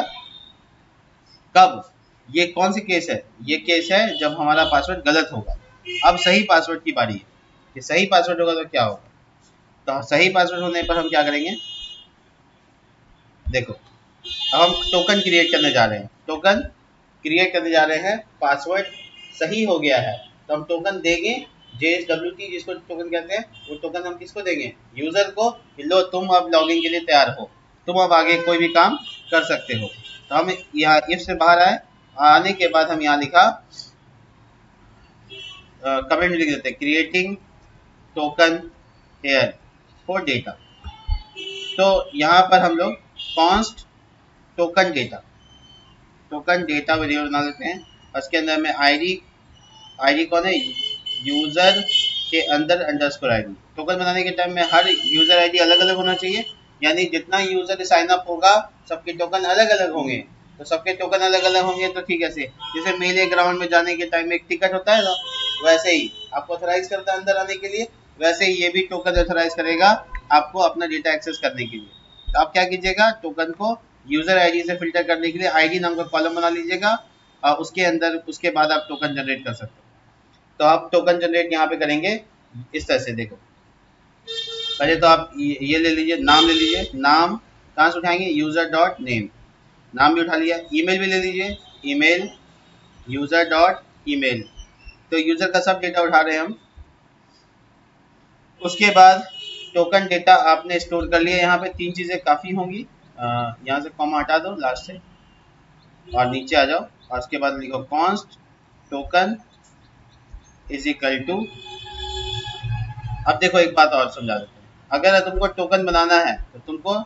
कब, ये कौन सी केस है, ये केस है जब हमारा पासवर्ड गलत होगा। अब सही पासवर्ड की बारी है, कि सही पासवर्ड होगा तो क्या होगा, तो सही पासवर्ड होने पर हम क्या करेंगे, देखो अब हम टोकन क्रिएट करने जा रहे हैं, टोकन क्रिएट करने जा रहे हैं, पासवर्ड सही हो गया है तो हम टोकन देंगे JSWT, जिसको टोकन कहते हैं, वो टोकन हम किसको देंगे, यूजर को, लो तुम अब लॉगिन के लिए तैयार हो, तुम अब आगे कोई भी काम कर सकते हो। तो हम यहाँ इफ से बाहर आए, आने के बाद हम यहाँ लिखा कमेंट लिख देते हैं, creating token here for data. तो यहाँ पर हम लोग const token data, token data variable बना देते हैं, उसके अंदर में आईडी, आईडी कौन है, यूजर के अंदर अंडरस्कोर आईडी। टोकन बनाने के टाइम में हर यूजर आईडी अलग अलग होना चाहिए, यानी जितना यूजर साइन अप होगा सबके टोकन अलग अलग होंगे। तो सबके टोकन अलग अलग होंगे तो ठीक है, जैसे मेले ग्राउंड में जाने के टाइम में एक टिकट होता है ना, वैसे ही आपको ऑथराइज करता है अंदर आने के लिए, वैसे ही ये भी टोकन ऑथराइज करेगा आपको अपना डेटा एक्सेस करने के लिए। तो आप क्या कीजिएगा, टोकन को यूजर आईडी से फिल्टर करने के लिए आईडी नाम का कॉलम बना लीजिएगा और उसके अंदर उसके बाद आप टोकन जनरेट कर सकते हो। तो आप टोकन जनरेट यहाँ पे करेंगे इस तरह से। देखो पहले तो आप ये ले लीजिए, नाम ले लीजिए। नाम कहाँ से उठाएंगे, यूजर डॉट नेम, नाम भी उठा लिया। ईमेल भी ले लीजिए, ईमेल यूजर डॉट ईमेल, तो यूजर का सब डेटा उठा रहे हैं हम। उसके बाद टोकन डेटा आपने स्टोर कर लिया। यहाँ पे तीन चीज़ें काफ़ी होंगी, यहाँ से कॉमा हटा दो लास्ट से और नीचे आ जाओ और उसके बाद लिखो const token is equal to. अब देखो एक बात और समझा देते हैं, अगर तुमको टोकन बनाना है तो तुमको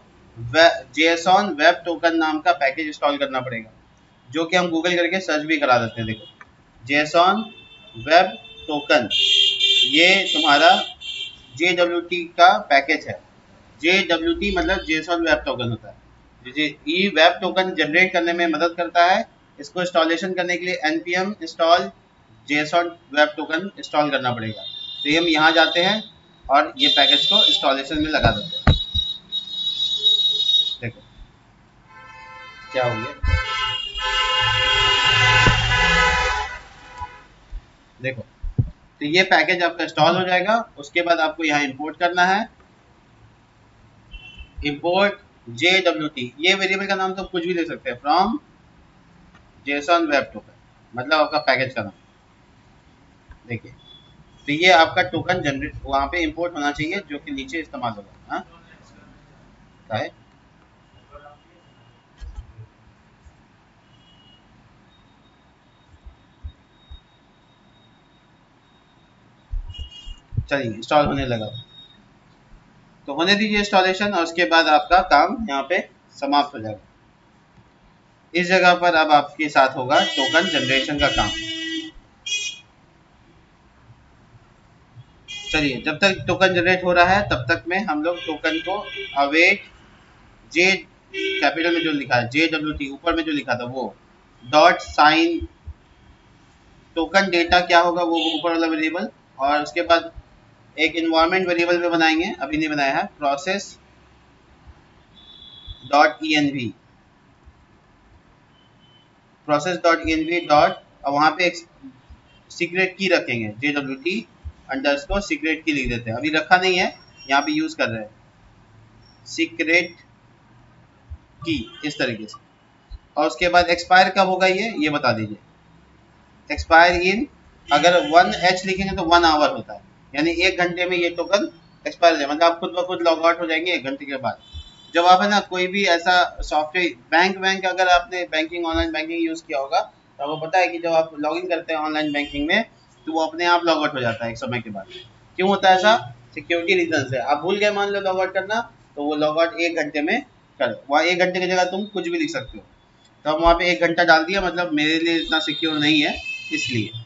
JSON वेब टोकन नाम का पैकेज इंस्टॉल करना पड़ेगा, जो कि हम गूगल करके सर्च भी करा देते हैं। देखो JSON वेब टोकन, ये तुम्हारा JWT का पैकेज है। JWT मतलब JSON वेब टोकन होता है, ये वेब टोकन जनरेट करने में मदद करता है। इसको इंस्टॉलेशन करने के लिए npm install JSON web token install करना पड़ेगा। तो हम यहाँ जाते हैं और ये पैकेज को इंस्टॉलेशन में लगा देते हैं। देखो क्या हो गया, देखो तो ये पैकेज आपका इंस्टॉल हो जाएगा। उसके बाद आपको यहाँ इंपोर्ट करना है, इंपोर्ट JWT, ये वेरिएबल का नाम तो कुछ भी दे सकते हैं, फ्रॉम JSON वेब टोकन, मतलब आपका पैकेज का नाम। देखिए तो ये आपका टोकन जनरेट वहाँ पे इंपोर्ट होना चाहिए, जो कि नीचे इस्तेमाल होगा। हाँ क्या है, चलिए इंस्टॉल होने लगा, तो होने दीजिए इंस्टॉलेशन और उसके बाद आपका काम यहाँ पे समाप्त हो जाएगा। इस जगह पर अब आपके साथ होगा टोकन जनरेशन का काम। चलिए जब तक टोकन जनरेट हो रहा है तब तक में हम लोग टोकन को अवेट जे कैपिटल में जो लिखा है JWT ऊपर में जो लिखा था वो डॉट साइन टोकन डेटा क्या होगा वो ऊपर वाला वेरिएबल, और उसके बाद एक इन्वायरमेंट वेरिएबल पे बनाएंगे, अभी नहीं बनाया है, process dot env, process dot env dot, वहाँ पे एक सीक्रेट की रखेंगे JWT अंडरस्कोर सीक्रेट की लिख देते हैं, अभी रखा नहीं है यहाँ पे यूज कर रहे हैं सीक्रेट की इस तरीके से। और उसके बाद एक्सपायर कब होगा ये बता दीजिए। एक्सपायर इन, अगर 1H लिखेंगे तो 1 आवर होता है, यानी 1 घंटे में ये टोकन एक्सपायर हो जाए, मतलब आप खुद ब खुद लॉग आउट हो जाएंगे 1 घंटे के बाद। जब आप है ना कोई भी ऐसा सॉफ्टवेयर बैंक अगर आपने बैंकिंग ऑनलाइन बैंकिंग यूज किया होगा तो आपको पता है कि जब आप लॉग इन करते हैं ऑनलाइन बैंकिंग में तो वो अपने आप लॉग आउट हो जाता है एक समय के बाद। क्यों होता है ऐसा, सिक्योरिटी रीजन से। आप भूल गए मान लो लॉग आउट करना, तो वो लॉग आउट 1 घंटे में कर, वहाँ 1 घंटे की जगह तुम कुछ भी लिख सकते हो, तो हम वहाँ पे 1 घंटा डाल दिया, मतलब मेरे लिए इतना सिक्योर नहीं है इसलिए।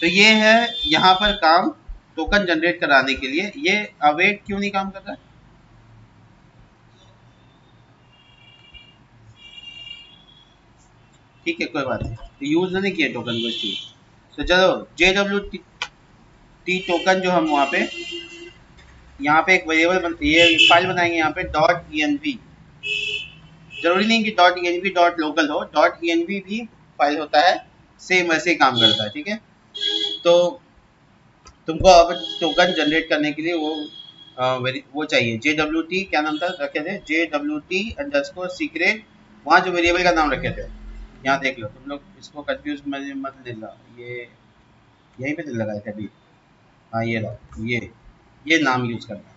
तो ये है यहाँ पर काम टोकन जनरेट कराने के लिए। ये अवेट क्यों नहीं काम कर रहा है, ठीक है कोई बात नहीं, तो यूज नहीं किया टोकन को इसलिए। तो चलो JWT टोकन जो हम वहाँ पे यहाँ पे एक वेरिएबल ये फाइल बनाएंगे यहाँ पे .env, जरूरी नहीं कि .env डॉट लोकल हो, .env भी फाइल होता है, सेम वैसे ही काम करता है, ठीक है। तो तुमको अब टोकन जनरेट करने के लिए वो चाहिए JWT, क्या नाम था रखे थे, JWT अंडरस्कोर सीक्रेट, वहाँ जो वेरिएबल का नाम रखे थे यहाँ देख लो, तुम लोग इसको कंफ्यूज मत लेना, ये यहीं पे लगा है कभी, हाँ ये रहा, ये नाम यूज करना है।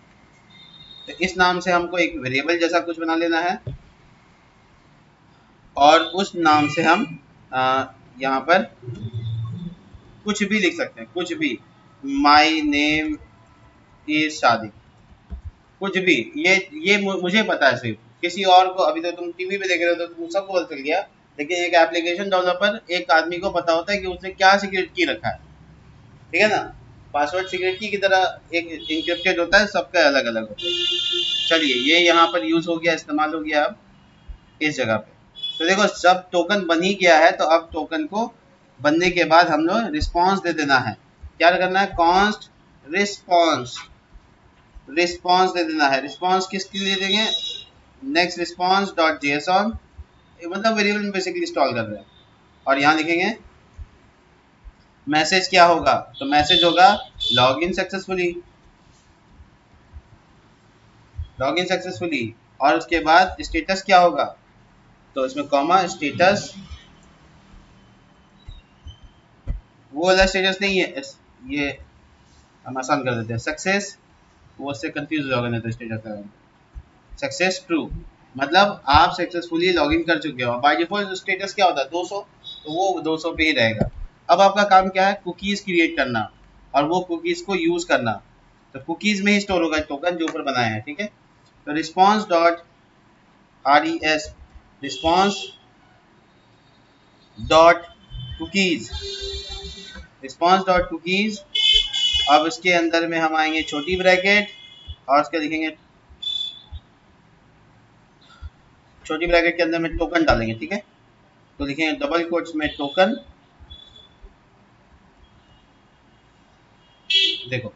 तो इस नाम से हमको एक वेरिएबल जैसा कुछ बना लेना है और उस नाम से हम यहाँ पर कुछ भी लिख सकते हैं, कुछ भी, माई नेम इज शादी, कुछ भी, ये मुझे पता है सिर्फ, किसी और को, अभी तो तुम टीवी पे देख रहे हो तो तुम सबको पता चल गया, लेकिन एक एप्लीकेशन डेवलपर एक आदमी को पता होता है कि उसने क्या सिक्योरिटी की रखा है, ठीक है ना। पासवर्ड सीक्रेट की तरह एक इंक्रिप्टेड होता है, सबका अलग अलग होता है। चलिए ये यहाँ पर यूज हो गया, इस्तेमाल हो गया अब इस जगह पे। तो देखो सब टोकन बन ही गया है, तो अब टोकन को बनने के बाद हम लोग रिस्पॉन्स दे देना है। क्या करना है, कॉन्स्ट रिस्पॉन्स, रिस्पॉन्स दे देना है। रिस्पॉन्स किसके लिए देंगे, नेक्स्ट रिस्पॉन्स डॉट जेएसऑन, मतलब वेरिएबल में बेसिकली इंस्टॉल कर रहे हैं। और यहाँ लिखेंगे मैसेज क्या होगा, तो मैसेज होगा लॉगिन सक्सेसफुली, लॉगिन सक्सेसफुली। और उसके बाद स्टेटस क्या होगा, तो इसमें कॉमा स्टेटस, वो वाला स्टेटस नहीं है, ये हम आसान कर देते हैं सक्सेस, वो उससे कंफ्यूज हो जाओगे नहीं तो स्टेटस का सक्सेस ट्रू, मतलब आप सक्सेसफुली लॉगिन कर चुके हो। बाय डिफॉल्ट स्टेटस क्या होता है 200, तो वो 200 पे ही रहेगा। अब आपका काम क्या है, कुकीज़ क्रिएट करना और वो कुकीज़ को यूज़ करना। तो कुकीज़ में ही स्टोर होगा टोकन जो ऊपर बनाया है, ठीक है। तो response dot res, response dot cookies, response dot cookies. अब इसके अंदर में हम आएंगे छोटी ब्रैकेट और उसके लिखेंगे, छोटी ब्रैकेट के अंदर में टोकन डालेंगे, ठीक है। तो लिखेंगे डबल कोट्स में टोकन, देखो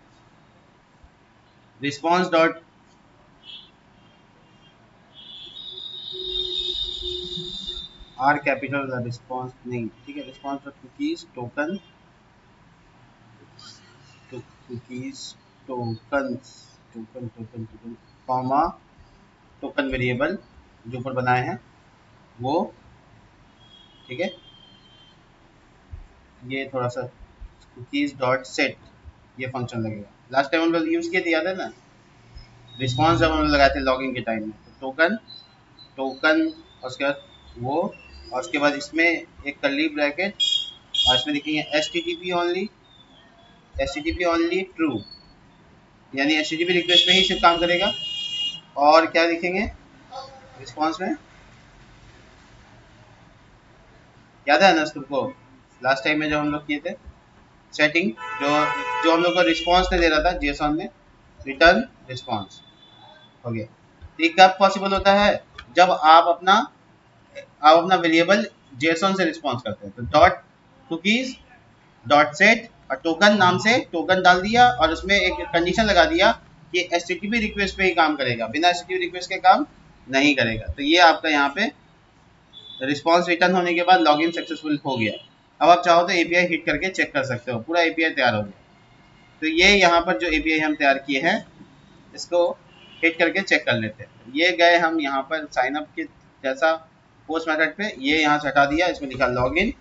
response dot are capital response नहीं, ठीक है, रिस्पॉन्स डॉट कुकीज टोकन, तो cookies token token token token comma token variable जो ऊपर बनाए हैं वो, ठीक है। ये थोड़ा सा कुकीज डॉट सेट, ये फंक्शन लगेगा। लास्ट टाइम हम लोग यूज़ किए थे, याद है ना, रिस्पॉन्स जब हम लोग लगाए थे लॉगिन के टाइम में, तो टोकन टोकन और उसके बाद वो, और उसके बाद इसमें एक कर्ली ब्रैकेट और इसमें लिखेंगे H T P only true, यानी एच टी पी रिक्वेस्ट में ही सिर्फ काम करेगा। और क्या लिखेंगे रिस्पॉन्स में, याद है ना तुमको लास्ट टाइम में जो हम लोग किए थे सेटिंग, जो जो हम लोग को रिस्पॉन्स नहीं दे रहा था जेसन में, रिटर्न रिस्पॉन्स हो गया। तो ये कब पॉसिबल होता है, जब आप अपना वेरिएबल जेसन से रिस्पॉन्स करते हैं। तो डॉट कुकीज डॉट सेट और टोकन नाम से टोकन डाल दिया और उसमें एक कंडीशन लगा दिया कि एचटीटीपी रिक्वेस्ट पे ही काम करेगा, बिना एचटीटीपी रिक्वेस्ट के काम नहीं करेगा। तो ये आपका यहाँ पे रिस्पॉन्स रिटर्न होने के बाद लॉगिन सक्सेसफुल हो गया। अब आप चाहो तो एपीआई हिट करके चेक कर सकते हो, पूरा एपीआई तैयार हो गया। तो ये यहाँ पर जो एपीआई हम तैयार किए हैं इसको हिट करके चेक कर लेते हैं। ये गए हम यहाँ पर साइन अप के जैसा पोस्ट मेथड पे, ये यहाँ से हटा दिया, इसमें लिखा लॉगिन,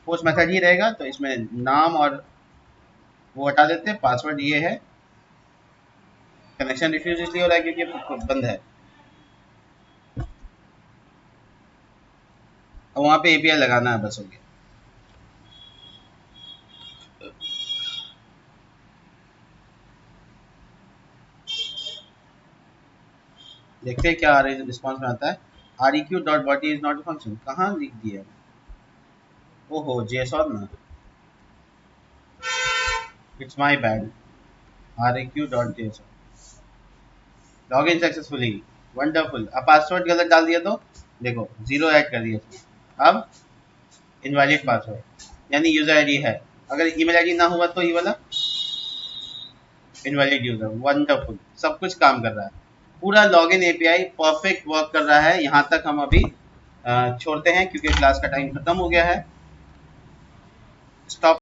पोस्ट मेथड ही रहेगा तो इसमें नाम और वो हटा देते हैं, पासवर्ड ये है, कनेक्शन रिफ्यूज इसलिए हो रहा है क्योंकि बंद है। और वहाँ पे एपीआई लगाना है, बस हो गया। देखते हैं क्या रिस्पॉन्स में आता है। R E Q dot body is not a function, कहाँ लिख दिया, ओहो जेसॉन ना, it's my bad, R E Q dot JSON, login successfully, wonderful. अब पासवर्ड गलत डाल दिया तो देखो 0 ऐड कर दिया इसमें, अब इनवैलिड पासवर्ड, यानी यूजर आईडी है, अगर ईमेल आईडी ना हुआ तो ये वाला इनवैलिड यूजर। वंडरफुल, सब कुछ काम कर रहा है, पूरा लॉगिन एपीआई परफेक्ट वर्क कर रहा है। यहाँ तक हम अभी छोड़ते हैं क्योंकि क्लास का टाइम खत्म हो गया है। स्टॉप।